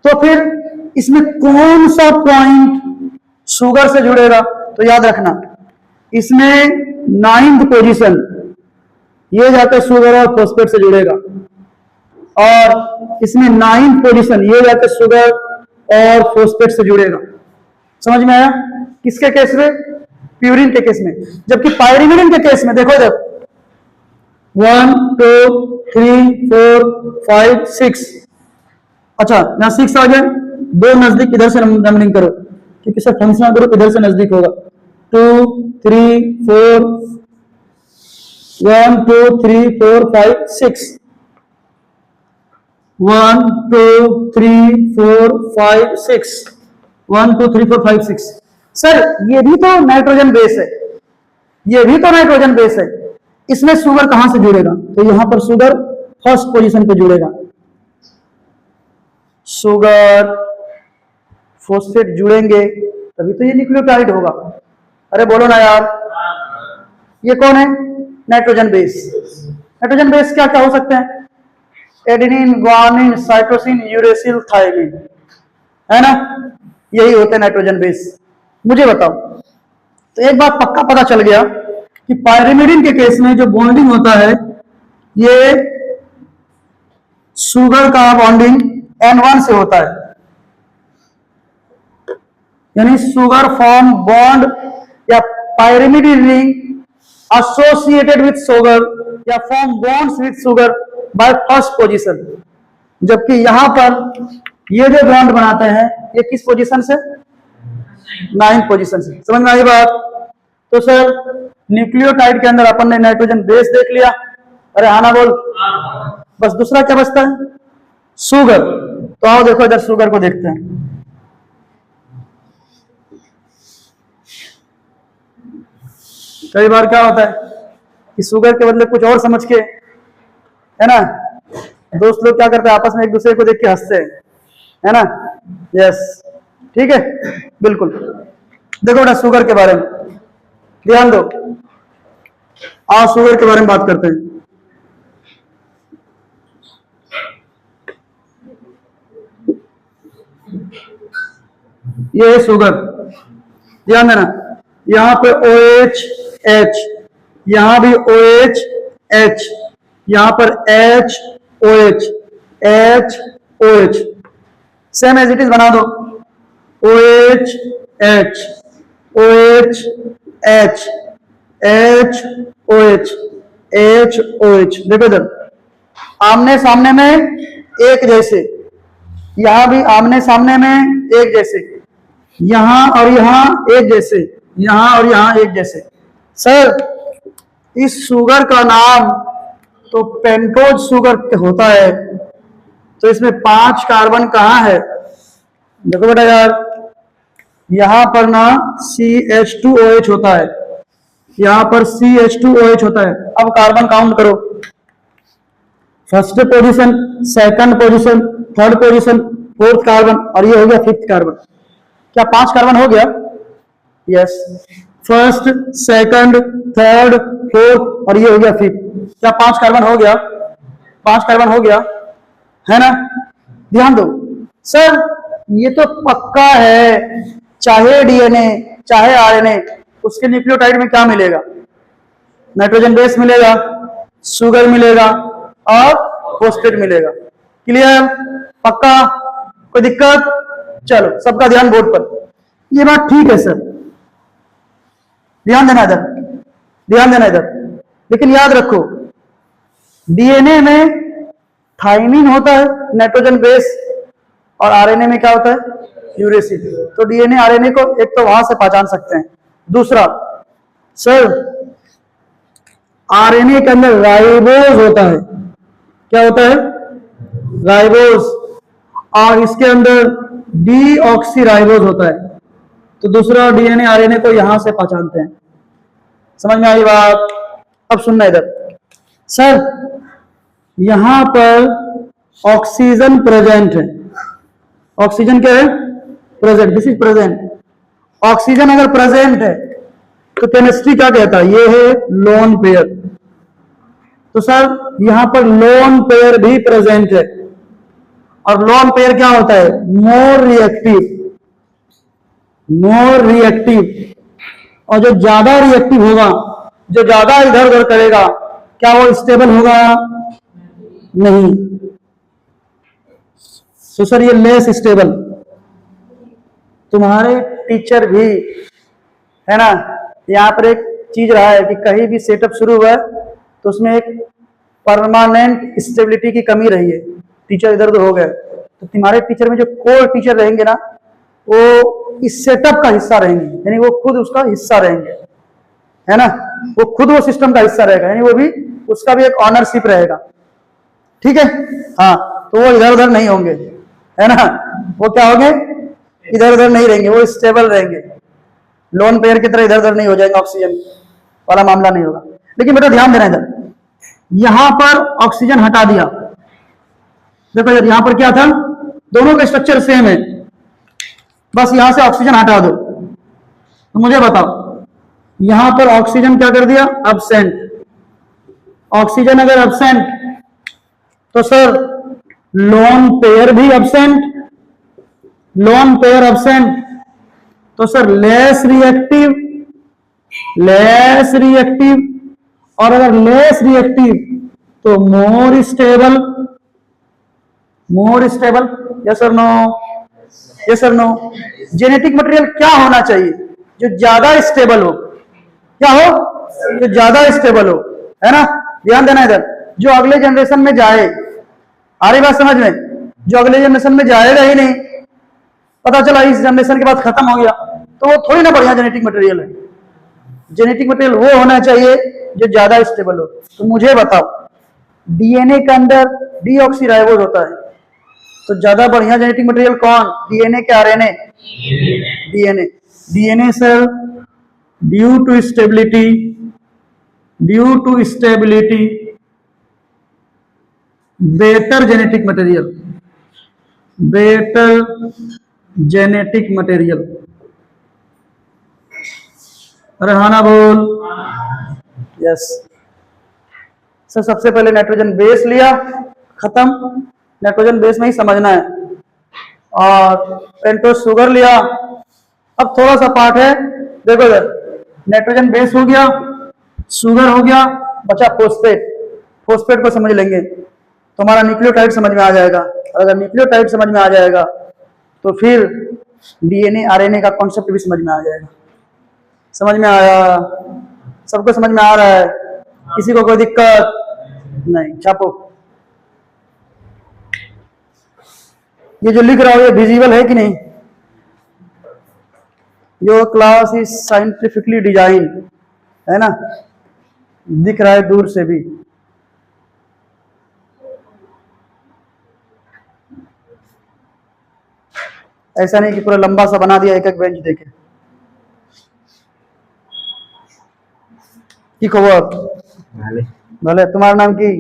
तो फिर इसमें कौन सा पॉइंट शुगर से जुड़ेगा? तो याद रखना, इसमें 9th पोजीशन, ये जाकर शुगर और फॉस्फेट से जुड़ेगा, और इसमें 9th पोजीशन, ये जाकर शुगर और फॉस्फेट से जुड़ेगा। समझ में आया? किसके केस में? प्यूरिन के केस में। जबकि पायरिमिडीन के केस में देखो, जब 1 2 3 4 5 6। अच्छा यहां 6 आ गया, 2 नजदीक इधर से नंबरिंग करो, क्योंकि सर फंक्शनल ग्रुप इधर से नजदीक होगा। 2 3 4 1 2 3 4 5 6। 1 2 3 4 5 6। 1 2 3 4 5 6। सर ये भी तो नाइट्रोजन बेस है, ये भी तो नाइट्रोजन बेस है। इसमें शुगर कहां से जुड़ेगा? तो यहां पर शुगर फर्स्ट पोजीशन पे जुड़ेगा। शुगर फॉस्फेट जुड़ेंगे तभी तो ये न्यूक्लियोटाइड होगा। अरे बोलो ना यार, ये कौन है? Nitrogen base. नाइट्रोजन बेस क्या क्या हो सकते हैं? Adenine, guanine, cytosine, uracil, thymine, है ना। यही होते हैं नाइट्रोजन बेस। मुझे बताओ। तो एक बात पक्का पता चल गया कि पायरिमिडिन के केस में जो बॉन्डिंग होता है ये शुगर का बॉन्डिंग N1 से होता है, यानी शुगर फॉर्म बॉन्ड या pyrimidine ring associated with sugar या form bonds with sugar by first position. जबकि यहां पर ये जो बॉन्ड बनाते हैं ये किस पोजीशन से? 9th पोजीशन से। समझ में आई बात? तो सर न्यूक्लियोटाइड के अंदर अपन ने नाइट्रोजन बेस देख लिया, अरे हाँ ना बोल, बस दूसरा क्या बचता है? शुगर। तो आओ देखो इधर शुगर को देखते हैं। कई बार क्या होता है कि शुगर के बदले कुछ और समझ के, है ना, दोस्त लोग क्या करते हैं आपस में एक दूसरे को देख के हंसते हैं, है ना। यस, ठीक है, बिल्कुल। देखो बेटा शुगर के बारे में ध्यान दो। आओ शुगर के बारे में बात करते हैं। ये है शुगर, ध्यान देना। यहां पे OH H, यहां भी OH H, यहां पर H OH H OH, same as it is बना दो। OH H OH H H OH H OH। देखो इधर आमने सामने में एक जैसे, यहां भी आमने सामने में एक जैसे, यहां और यहां एक जैसे, यहां और यहां एक जैसे। सर इस शुगर का नाम तो पेंटोज शुगर होता है, तो इसमें 5 कार्बन कहां है? देखो बेटा यार, यहां पर ना CH2OH होता है, यहां पर CH2OH होता है। अब कार्बन काउंट करो, first position, second position, third position, fourth carbon, और ये हो गया 5th कार्बन। क्या 5 कार्बन हो गया? Yes, first, second, third, fourth, और ये हो गया 5th। क्या 5 कार्बन हो गया? 5 कार्बन हो गया, है ना। ध्यान दो सर, ये तो पक्का है, चाहे डीएनए चाहे आरएनए, उसके न्यूक्लियोटाइड में क्या मिलेगा? नाइट्रोजन बेस मिलेगा, शुगर मिलेगा और फॉस्फेट मिलेगा। क्लियर? पक्का? कोई दिक्कत? चलो सबका ध्यान बोर्ड पर। ये बात ठीक है सर, ध्यान देना इधर, ध्यान देना इधर। लेकिन याद रखो डीएनए में थाइमिन होता है नाइट्रोजन बेस, और आरएनए में क्या होता है? यूरेसिल। तो डीएनए आरएनए को एक तो वहां से पहचान सकते हैं। दूसरा सर, आरएनए के अंदर राइबोज होता है। क्या होता है? राइबोज। और इसके अंदर डीऑक्सीराइबोज होता है। तो दूसरा डीएनए आरएनए को यहां से पहचानते हैं। समझ में आई बात? अब सुनना इधर सर, यहां पर ऑक्सीजन प्रेजेंट है। ऑक्सीजन क्या है? Present, this is present. Oxygen अगर प्रेजेंट है तो केमिस्ट्री क्या कहता है? ये है लोन पेयर। तो सर यहां पर लोन पेयर भी प्रेजेंट है, और लोन पेयर क्या होता है? More reactive, more reactive. और जो ज्यादा रिएक्टिव होगा, जो ज्यादा इधर उधर करेगा, क्या वो स्टेबल होगा? नहीं। तो सर ये लेस स्टेबल। तुम्हारे टीचर भी, है ना, यहां पर एक चीज रहा है कि कहीं भी सेटअप शुरू हुआ है तो उसमें एक परमानेंट स्टेबिलिटी की कमी रही है, टीचर इधर उधर हो गए। तो तुम्हारे टीचर में जो कोर टीचर रहेंगे ना, वो इस सेटअप का हिस्सा रहेंगे, यानी वो खुद उसका हिस्सा रहेंगे, है ना, वो खुद वो सिस्टम का हिस्सा रहेगा, यानी वो भी उसका भी एक ऑनरशिप रहेगा। ठीक है, हाँ, तो वो इधर उधर नहीं होंगे, है ना, वो क्या होंगे? इधर उधर नहीं रहेंगे, वो स्टेबल रहेंगे। लोन पेयर की तरह इधर उधर नहीं हो जाएंगे, ऑक्सीजन वाला मामला नहीं होगा। लेकिन बेटा ध्यान देना, इधर यहां पर ऑक्सीजन हटा दिया। देखो यार, यहां पर क्या था? दोनों का स्ट्रक्चर सेम है, बस यहां से ऑक्सीजन हटा दो। तो मुझे बताओ, यहां पर ऑक्सीजन क्या कर दिया? अब्सेंट। ऑक्सीजन अगर अब्सेंट तो सर लोन पेयर भी अब्सेंट, लोन पेयर अब्सेंट, तो सर लेस रिएक्टिव, और अगर लेस रिएक्टिव तो मोर स्टेबल। यस और नो? यस और नो? जेनेटिक मटेरियल क्या होना चाहिए? जो ज्यादा स्टेबल हो। क्या हो? जो ज्यादा स्टेबल हो, है ना? ध्यान देना इधर, जो अगले जनरेशन में जाए। आ रही बात समझ में? जो अगले जनरेशन में जाएगा ही नहीं, पता चला इस जनरेशन के बाद खत्म हो गया, तो वो थोड़ी ना बढ़िया जेनेटिक मटेरियल है। जेनेटिक मटेरियल वो होना चाहिए जो ज्यादा स्टेबल हो। तो मुझे बताओ, डीएनए के अंदर डीऑक्सीराइबोज होता है, तो ज्यादा बढ़िया जेनेटिक मटेरियल कौन? डीएनए के RNA? DNA sir, due to stability better genetic material. अरे हाँ ना बोल। यस सर, सबसे पहले नाइट्रोजन बेस लिया, खत्म। नाइट्रोजन बेस में ही समझना है। और पेंटोस शुगर लिया। अब थोड़ा सा पार्ट है, देखो इधर, नाइट्रोजन बेस हो गया, शुगर हो गया, बचा फोस्फेट को समझ लेंगे तो हमारा न्यूक्लियोटाइड समझ में आ जाएगा। अगर न्यूक्लियोटाइड समझ में आ जाएगा तो फिर डीएनए आरएनए का कॉन्सेप्ट भी समझ में आ जाएगा। समझ में आया? सबको समझ में आ रहा है? किसी को कोई दिक्कत नहीं? छापो। ये जो लिख रहा हूं ये विजिबल है कि नहीं? Your class is scientifically design, है ना? दिख रहा है दूर से भी। ऐसा नहीं कि पूरा लंबा सा बना दिया एक एक बेंच देके। की खबर? भले। तुम्हारा नाम की?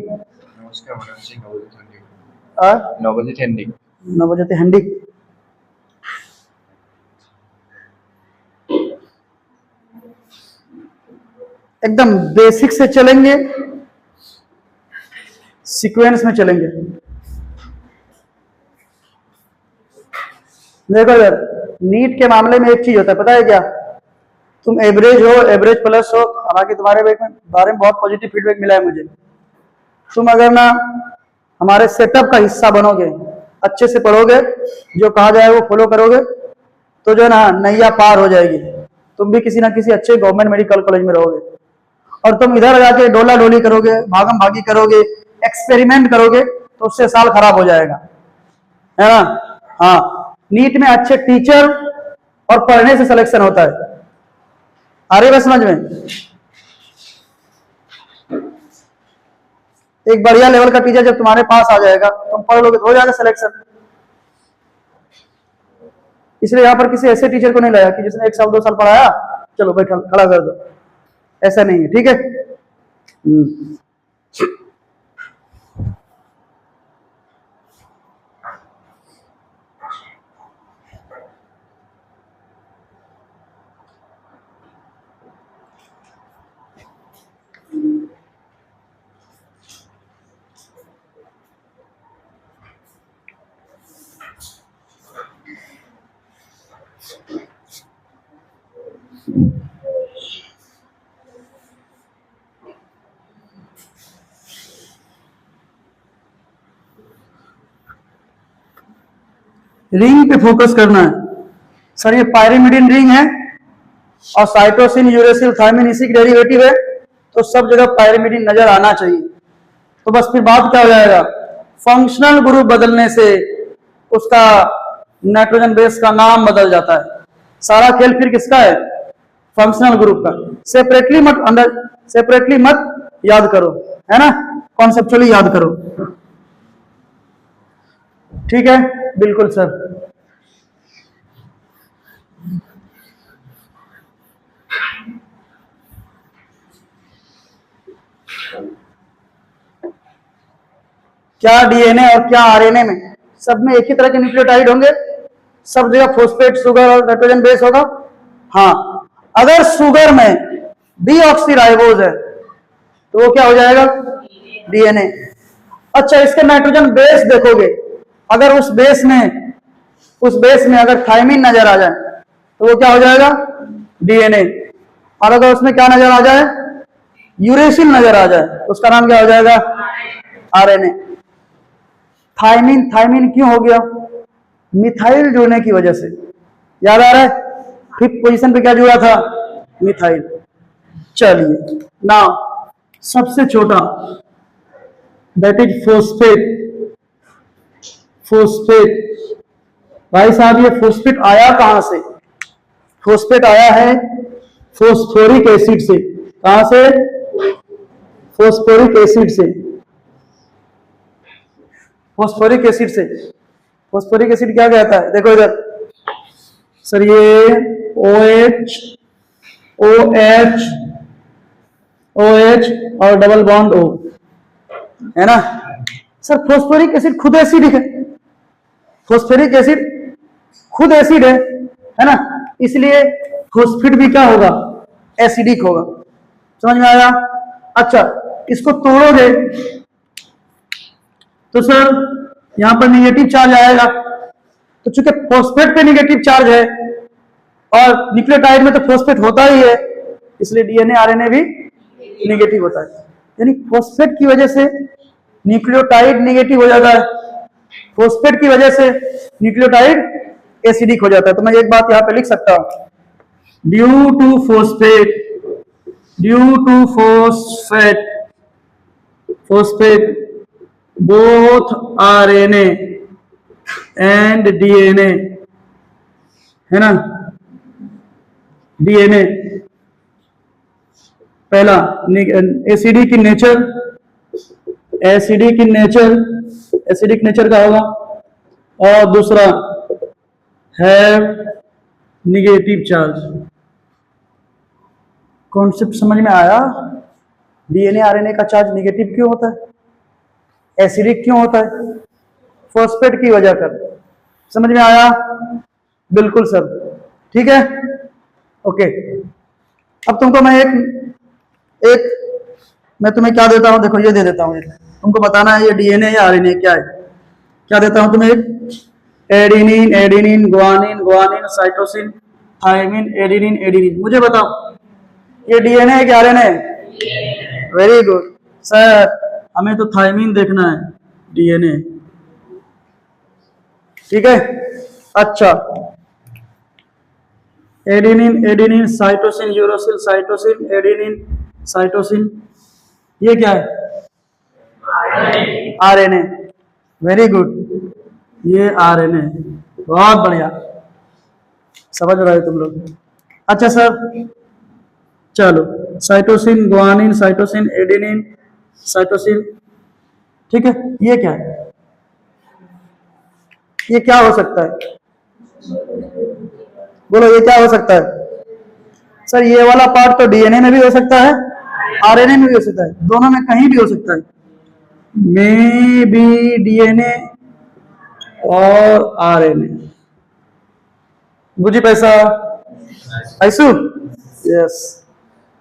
नवजोत हंडी। एकदम बेसिक से चलेंगे, सीक्वेंस में चलेंगे। देखो यार, नीट के मामले में एक चीज होता है, पता है क्या? तुम एवरेज हो, एवरेज प्लस हो। हालांकि तुम्हारे बारे में बहुत पॉजिटिव फीडबैक मिला है मुझे। तुम अगर ना हमारे सेटअप का हिस्सा बनोगे, अच्छे से पढ़ोगे, जो कहा जाए वो फॉलो करोगे, तो जो है ना नैया पार हो जाएगी। तुम भी किसी ना किसी अच्छे गवर्नमेंट मेडिकल कॉलेज में रहोगे। और तुम इधर जाके डोला डोली करोगे, भागम भागी करोगे, एक्सपेरिमेंट करोगे, तो उससे साल खराब हो जाएगा, है ना? हाँ, नीट में अच्छे टीचर और पढ़ने से सिलेक्शन होता है। आ रही बात समझ में? एक बढ़िया लेवल का टीचर जब तुम्हारे पास आ जाएगा, तुम पढ़ लोगे तो हो जाएगा सिलेक्शन। इसलिए यहां पर किसी ऐसे टीचर को नहीं लाया कि जिसने 1 साल 2 साल पढ़ाया, चलो बैठा खड़ा कर दो। ऐसा नहीं है, ठीक है? रिंग पे फोकस करना है सर। ये पायरिमिडिन रिंग है और साइटोसिन, यूरेसिल, थायमिन इसी की डेरिवेटिव है, तो सब जगह पायरिमिडिन नजर आना चाहिए। तो बस फिर बात क्या हो जाएगा? फंक्शनल ग्रुप बदलने से उसका नाइट्रोजन बेस का नाम बदल जाता है। सारा खेल फिर किसका है? फंक्शनल ग्रुप का। सेपरेटली मत याद करो, है ना? कॉन्सेप्चुअली याद करो, ठीक है? बिल्कुल सर। क्या डीएनए और क्या आरएनए में सब में एक ही तरह के न्यूक्लियोटाइड होंगे? सब जगह फॉस्फेट, शुगर और नाइट्रोजन बेस होगा? हाँ। अगर शुगर में डीऑक्सीराइबोज है तो वो क्या हो जाएगा? डीएनए। अच्छा, इसके नाइट्रोजन बेस देखोगे, अगर उस बेस में अगर थायमिन नजर आ जाए तो वो क्या हो जाएगा, डीएनए। और अगर उसमें क्या नजर आ जाए, यूरेसिल नजर आ जाए, तो उसका नाम क्या हो जाएगा, आरएनए। थायमिन, थायमिन क्यों हो गया, मिथाइल जुड़ने की वजह से। याद आ रहा है, 5th पोजीशन पे क्या जुड़ा था, मिथाइल। चलिए नाउ सबसे छोटा, दैट इज फोस्फेट। फोस्फेट, भाई साहब ये फोस्फेट आया कहां से, फोस्फेट आया है फोस्फोरिक एसिड से। कहां से, फोस्फोरिक एसिड से, फोस्फोरिक एसिड से। फोस्फोरिक एसिड क्या कहता है, देखो इधर सर, ये OH OH OH और डबल बॉन्ड O है ना सर। फोस्फोरिक एसिड खुद एसिडिक है, फोस्फोरिक एसिड खुद एसिड है ना, इसलिए फोस्फेट भी क्या होगा, एसिडिक होगा। समझ में आया। अच्छा, इसको तोड़ोगे तो सर यहां पर निगेटिव चार्ज आएगा, तो चूंकि फोस्फेट पे निगेटिव चार्ज है और न्यूक्लियोटाइड में तो फोस्फेट होता ही है, इसलिए डीएनए आरएनए भी निगेटिव होता है। यानी फोस्फेट की वजह से न्यूक्लियोटाइड निगेटिव हो जाता है, फोस्फेट की वजह से न्यूक्लियोटाइड एसिडिक हो जाता है। तो मैं एक बात यहां पे लिख सकता हूं, due to phosphate, due to phosphate, phosphate both RNA and DNA, है ना, DNA पहला acidic in nature, acidic in nature, acidic nature का होगा, और दूसरा हैव निगेटिव चार्ज। कॉन्सेप्ट समझ में आया, डीएनए आरएनए का चार्ज निगेटिव क्यों होता है, एसिडिक क्यों होता है, फॉस्फेट की वजह कर। समझ में आया, बिल्कुल सर, ठीक है, ओके। अब तुमको मैं एक मैं तुम्हें क्या देता हूं, देखो ये दे देता हूं, तुमको बताना है ये डीएनए या आरएनए क्या है। क्या देता हूं तुम्हें, adenine, adenine, guanine, guanine, cytosine, thymine, adenine, adenine. मुझे बताओ ये डीएनए है क्या आरएनए? वेरी गुड सर, हमें तो थायमिन देखना है, डीएनए, ठीक है। अच्छा, adenine, adenine, cytosine, uracil, cytosine, adenine, cytosine, ये क्या है, आरएनए। वेरी गुड, ये आरएनए, बहुत बढ़िया, समझ रहे हो तुम लोग। अच्छा सर, चलो cytosine, guanine, cytosine, adenine, cytosine, ठीक है। ये क्या है, ये क्या हो सकता है, बोलो ये क्या हो सकता है सर? ये वाला पार्ट तो डीएनए में भी हो सकता है, आरएनए में भी हो सकता है, दोनों में कहीं भी हो सकता है। मे बी डीएनए और आरएनए। बुझी पैसा ऐसू? यस,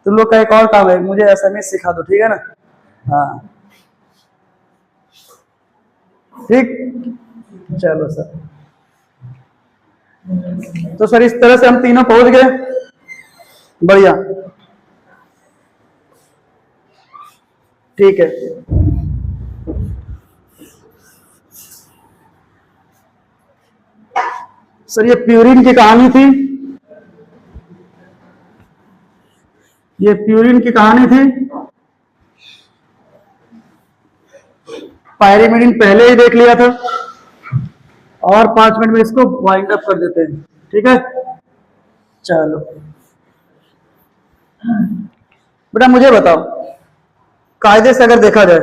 तुम लोग का एक और काम है, मुझे एसएमएस सिखा दो, ठीक है ना। हाँ ठीक, चलो सर। तो सर इस तरह से हम तीनों पहुंच गए, बढ़िया, ठीक है। सर ये प्यूरिन की कहानी थी, ये प्यूरिन की कहानी थी। पायरिमिडिन पहले ही देख लिया था, और 5 मिनट में इसको वाइंड अप कर देते हैं, ठीक है। चलो बेटा मुझे बताओ, कायदे से अगर देखा जाए,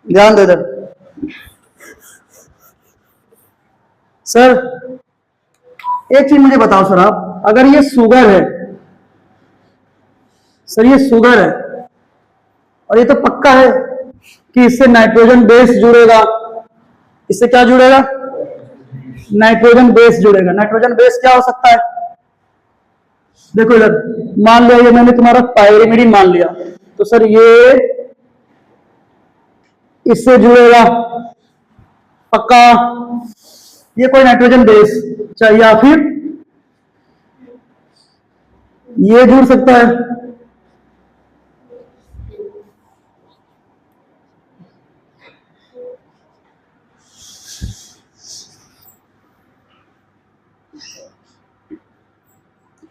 ध्यान दे इधर सर, एक चीज मुझे बताओ सर आप, अगर ये शुगर है सर, ये शुगर है, और ये तो पक्का है कि इससे नाइट्रोजन बेस जुड़ेगा, इससे क्या जुड़ेगा, नाइट्रोजन बेस जुड़ेगा। नाइट्रोजन बेस क्या हो सकता है, देखो इधर, मान लिया ये मैंने तुम्हारा पायरिमिडिन मान लिया, तो सर ये इससे जुड़ेगा पक्का, ये कोई नाइट्रोजन बेस चाहिए, या फिर ये जुड़ सकता है,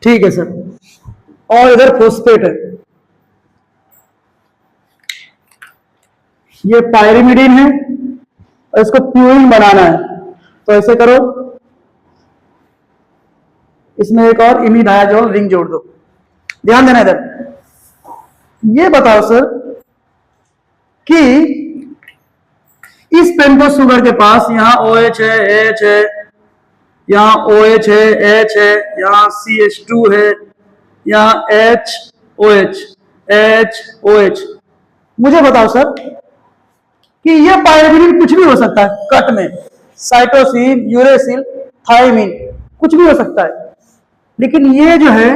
ठीक है सर। और इधर फॉस्फेट है, ये पायरिमिडीन है और इसको प्यूरिन बनाना है, तो ऐसे करो, इसमें एक और इमिडायाजोल रिंग जोड़ दो। ध्यान देना इधर, ये बताओ सर कि इस पेंटोस शुगर के पास यहां OH है, H है, यहां OH है, H है, यहां CH2 है, यहां HOH, HOH। मुझे बताओ सर कि ये पायरिमिडीन कुछ भी हो सकता है कट में, साइटोसिन, यूरेसिल, थायमिन, कुछ भी हो सकता है, लेकिन ये जो है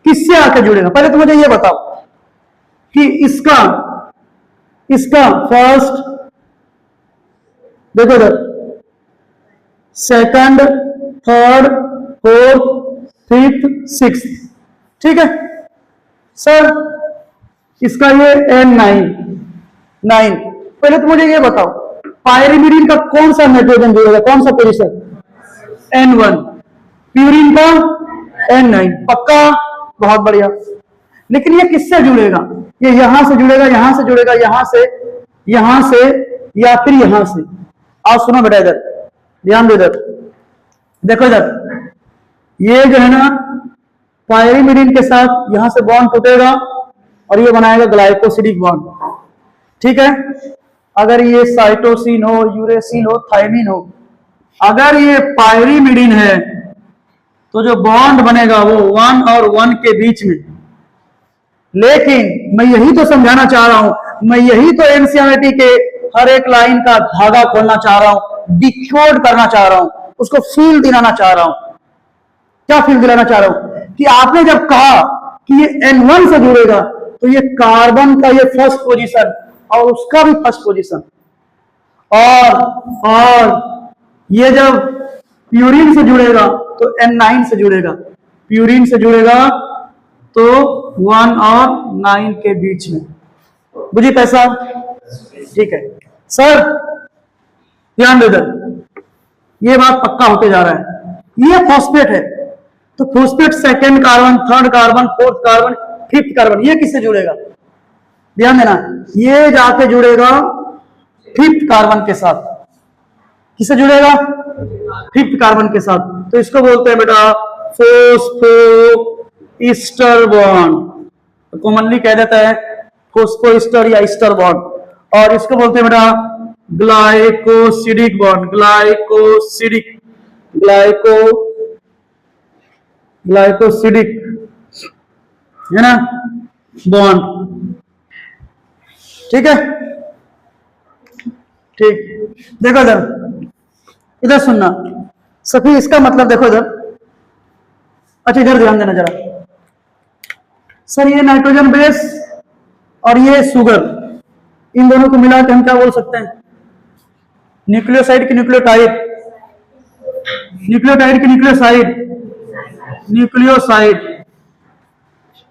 किससे आके जुड़ेगा? पहले तो मुझे ये बताओ कि इसका फर्स्ट देखो इधर, second, third, fourth, fifth, sixth, ठीक है सर। इसका ये N9। पहले तो मुझे ये बताओ पायरिमिडीन का कौन सा नाइट्रोजन जुड़ेगा, कौन सा पोजीशन? N1। प्यूरिन का N9। पक्का? बहुत बढ़िया। लेकिन ये किससे जुड़ेगा? ये यहां से जुड़ेगा, यहां से जुड़ेगा, यहां से, या फिर यहां से। आओ सुनो बेटा इधर, ध्यान दो इधर, देखो इधर, ये जो है ना पायरिमिडीन के साथ यहां से बॉन्ड टूटेगा और ये बनाएगा ग्लाइकोसिडिक बॉन्ड, ठीक है। अगर ये साइटोसिन हो, यूरेसिल हो, थायमिन हो, अगर ये पायरिमिडीन है तो जो बॉन्ड बनेगा वो 1 और 1 के बीच में। लेकिन मैं यही तो समझाना चाह रहा हूं, मैं यही तो एनसीईआरटी के हर एक लाइन का धागा खोलना चाह रहा हूं, डिकोड करना चाह रहा हूं, उसको फील दिलाना चाह रहा हूं। क्या फील दिलाना चाह रहा हूं कि आपने जब कहा कि ये N1 से जुड़ेगा तो ये कार्बन का ये फर्स्ट पोजीशन और उसका भी फर्स्ट पोजीशन, और ये जब प्यूरिन से जुड़ेगा तो N9 से जुड़ेगा, प्यूरिन से जुड़ेगा तो 1 और 9 के बीच में। बुझी पैसा? ठीक है सर, ध्यान दे इधर, ये बात पक्का होते जा रहा है। ये फॉस्फेट है तो phosphate second carbon, third carbon, fourth carbon, fifth carbon, ये किससे जुड़ेगा? ध्यान देना, ये जाके जुड़ेगा फिफ्थ कार्बन के साथ। किससे जुड़ेगा? फिफ्थ कार्बन के साथ। तो इसको बोलते हैं बेटा फोस्फो ईस्टर बॉन्ड, कॉमनली कह देता है फोस्फो ईस्टर या ईस्टर बॉन्ड। और इसको बोलते हैं बेटा ग्लाइकोसिडिक बॉन्ड, ग्लाइकोसिडिक है ना बॉन्ड, ठीक है। ठीक, देखो इधर सुनना सभी, इसका मतलब देखो इधर, अच्छा इधर ध्यान देना जरा सर, ये नाइट्रोजन बेस और ये शुगर, इन दोनों को मिला के हम क्या बोल सकते हैं? न्यूक्लियोसाइड की न्यूक्लियोटाइड, न्यूक्लियोटाइड की न्यूक्लियोसाइड,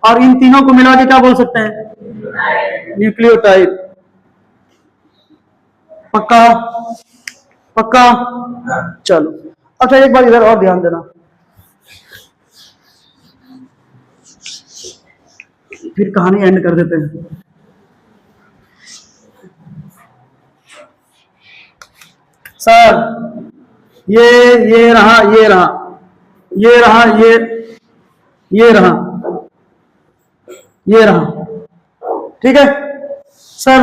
और इन तीनों को मिला के क्या बोल सकते हैं? न्यूक्लियोटाइड। पक्का? पक्का? चलो अच्छा, एक बार इधर और ध्यान देना, फिर कहानी एंड कर देते हैं। सर ये रहा, ये रहा, ये रहा, ये रहा, ये रहा, ठीक है सर।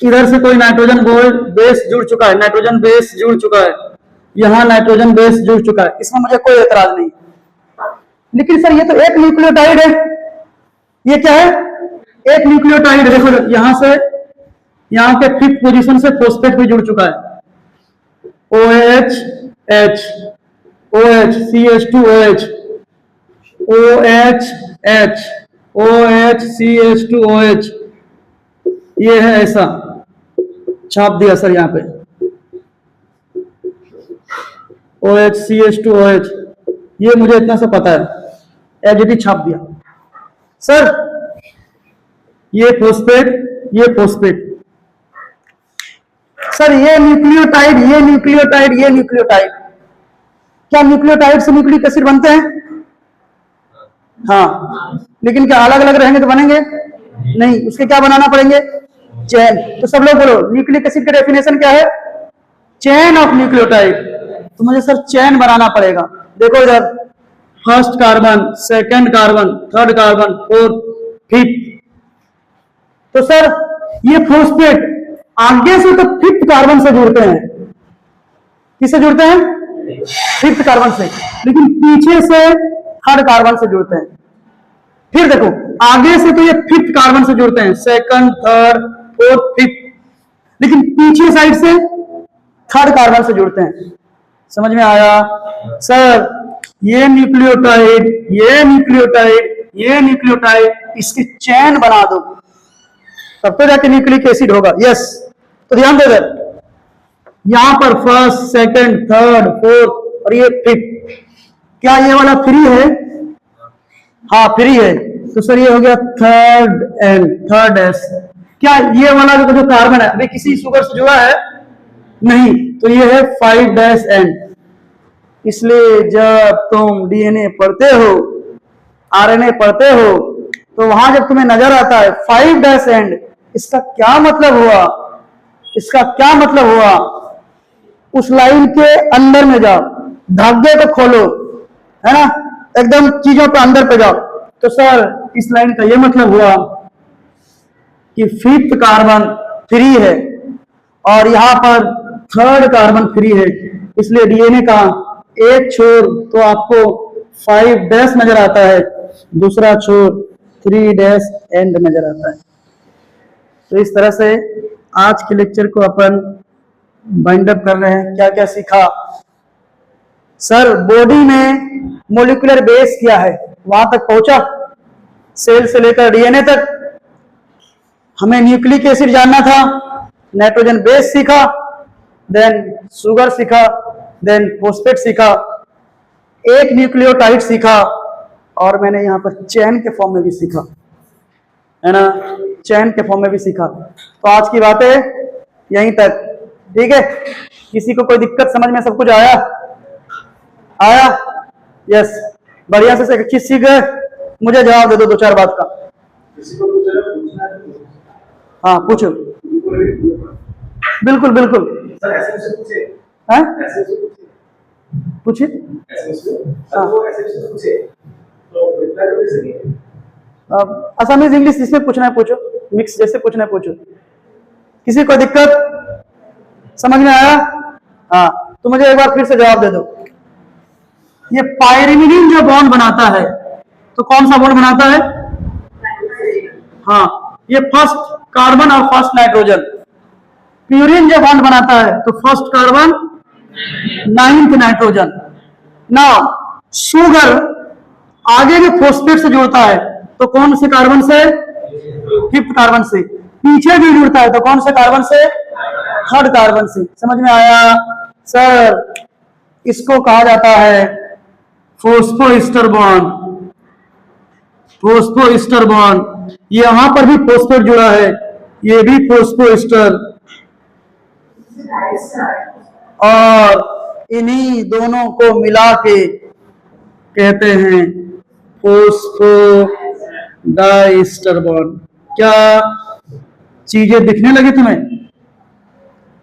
इधर से कोई नाइट्रोजन बेस जुड़ चुका है, नाइट्रोजन बेस जुड़ चुका है, यहां नाइट्रोजन बेस जुड़ चुका है, इसमें मुझे कोई एतराज नहीं। लेकिन सर ये तो एक न्यूक्लियोटाइड है, ये क्या है? एक न्यूक्लियोटाइड। देखो यहां से, यहां के फिफ्थ पोजीशन से फॉस्फेट भी जुड़ चुका है, OH, H, OH, CH2OH, OH, H, OH, CH2OH, ये है ऐसा छाप दिया सर यहाँ पे, OH CH2OH, ये मुझे इतना सा पता है, एजिटी छाप दिया। सर ये फॉस्फेट, ये फॉस्फेट। सर ये न्यूक्लियोटाइड, ये न्यूक्लियोटाइड, ये न्यूक्लियोटाइड। क्या न्यूक्लियोटाइड से न्यूक्लिक एसिड बनते हैं? हाँ, लेकिन क्या अलग अलग रहेंगे तो बनेंगे नहीं, उसके क्या बनाना पड़ेंगे? चेन। तो सब लोग बोलो न्यूक्लिक एसिड का डेफिनेशन क्या है? Chain of nucleotide. तो मुझे सर चेन बनाना पड़ेगा। देखो इधर, first carbon, second carbon, third carbon, fourth, fifth. तो सर ये फॉस्फेट आगे से तो फिफ्थ कार्बन से जुड़ते हैं। किससे जुड़ते हैं? फिफ्थ कार्बन से। लेकिन पीछे से थर्ड कार्बन से जुड़ते हैं। फिर देखो आगे से तो ये फिफ्थ कार्बन से जुड़ते हैं, सेकंड, थर्ड, फोर्थ, फिफ्थ। लेकिन पीछे साइड से थर्ड कार्बन से जुड़ते हैं। समझ में आया? सर ये न्यूक्लियोटाइड, ये न्यूक्लियोटाइड, ये न्यूक्लियोटाइड, इसकी चेन बना दो, तब तो जाके न्यूक्लिक एसिड होगा। यस, तो ध्यान दे दे, यहां पर फर्स्ट, सेकंड, थर्ड, फोर्थ और ये फिफ्थ। क्या ये वाला फ्री है? हाँ फ्री है। तो सर ये हो गया थर्ड एंड, थर्ड एस। क्या ये वाला जो कार्बन है अभी किसी शुगर से जुड़ा है? नहीं, तो ये है 5' एंड। इसलिए जब तुम डीएनए पढ़ते हो, आरएनए पढ़ते हो, तो वहां जब तुम्हें नजर आता है 5' एंड, इसका क्या मतलब हुआ? इसका क्या मतलब हुआ? उस लाइन के अंदर में जाओ, धागे को खोलो, है ना, एकदम चीजों पे अंदर पे जाओ। तो सर इस लाइन का ये मतलब हुआ कि फिफ्थ कार्बन फ्री है और यहां पर थर्ड कार्बन फ्री है। इसलिए डीएनए का एक छोर तो आपको 5' नजर आता है, दूसरा छोर 3' एंड नजर आता है। तो इस तरह से आज के लेक्चर को अपन बाइंड अप कर रहे हैं। क्या क्या सीखा? सर बॉडी में मोलिकुलर बेस क्या है, वहां तक पहुंचा, सेल से लेकर डीएनए तक। हमें न्यूक्लिक एसिड जानना था, नाइट्रोजन बेस सीखा, देन शुगर सीखा, देन फॉस्फेट सीखा, एक न्यूक्लियोटाइड सीखा, और मैंने यहाँ पर चेन के फॉर्म में भी सीखा, है ना, चेन के फॉर्म में भी सीखा। तो आज की बातें यहीं तक, ठीक है? किसी को कोई दिक्कत समझ में सब कुछ आया? आया? यस, बढ़िया से एक चीज सीख गए। मुझे जवाब दे दो दो चार बात का। हाँ पूछो। बिल्कुल बिल्कुल, पूछिए। असमीज इंग्लिश जिसमें पूछना है पूछो, मिक्स जैसे पूछना है पूछो। किसी को दिक्कत समझ में आया? हाँ, तो मुझे एक बार फिर से जवाब दे दो। ये पायरिमिडीन जो बॉन्ड बनाता है, तो कौन सा बॉन्ड बनाता है? हाँ, ये फर्स्ट कार्बन और फर्स्ट नाइट्रोजन। प्यूरिन जो बॉन्ड बनाता है, तो first carbon, 9th nitrogen. Now sugar आगे के फॉस्फेट से जुड़ता है, तो कौन से कार्बन से? 5th कार्बन से। पीछे भी जुड़ता है, तो कौन से कार्बन से? 3rd कार्बन से। समझ में आया? सर इसको कहा जाता है फॉस्फोएस्टर बॉन्ड। फॉस्फोएस्टर बॉन्ड, यहां पर भी फॉस्फेट जुड़ा है, ये भी फॉस्फोएस्टर, और इन्हीं दोनों को मिला के कहते हैं फॉस्फोडाइस्टर बॉन्ड। क्या चीजें दिखने लगी तुम्हें?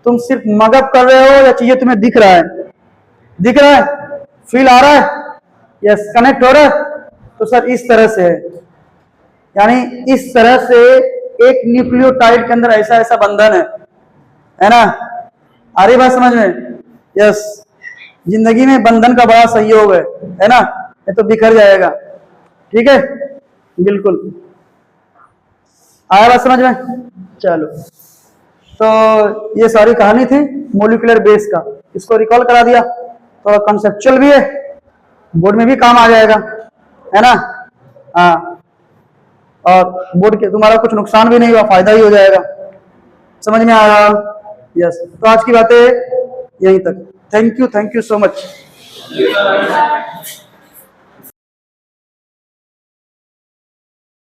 तुम सिर्फ मगअप कर रहे हो या चीजें तुम्हें दिख रहा है? दिख रहा है? फील आ रहा है? यस, कनेक्ट हो रहा है? तो सर इस तरह से है, यानी इस तरह से एक न्यूक्लियोटाइड के अंदर ऐसा ऐसा बंधन है ना? आ रही बात समझ में? यस, जिंदगी में बंधन का बड़ा सहयोग है ना? ये तो बिखर जाएगा, ठीक है? बिल्कुल, आया बात समझ में? चलो, तो ये सारी कहानी थी मोलिकुलर बेस का। इसको रिकॉल करा दिया, तो कंसेप्चुअल भी है, बोर्ड में भी काम आ जाएगा, है ना? हाँ, और बोर्ड के तुम्हारा कुछ नुकसान भी नहीं हुआ, फायदा ही हो जाएगा। समझ में आया? यस, तो आज की बातें यहीं तक। Thank you so much. Sitaram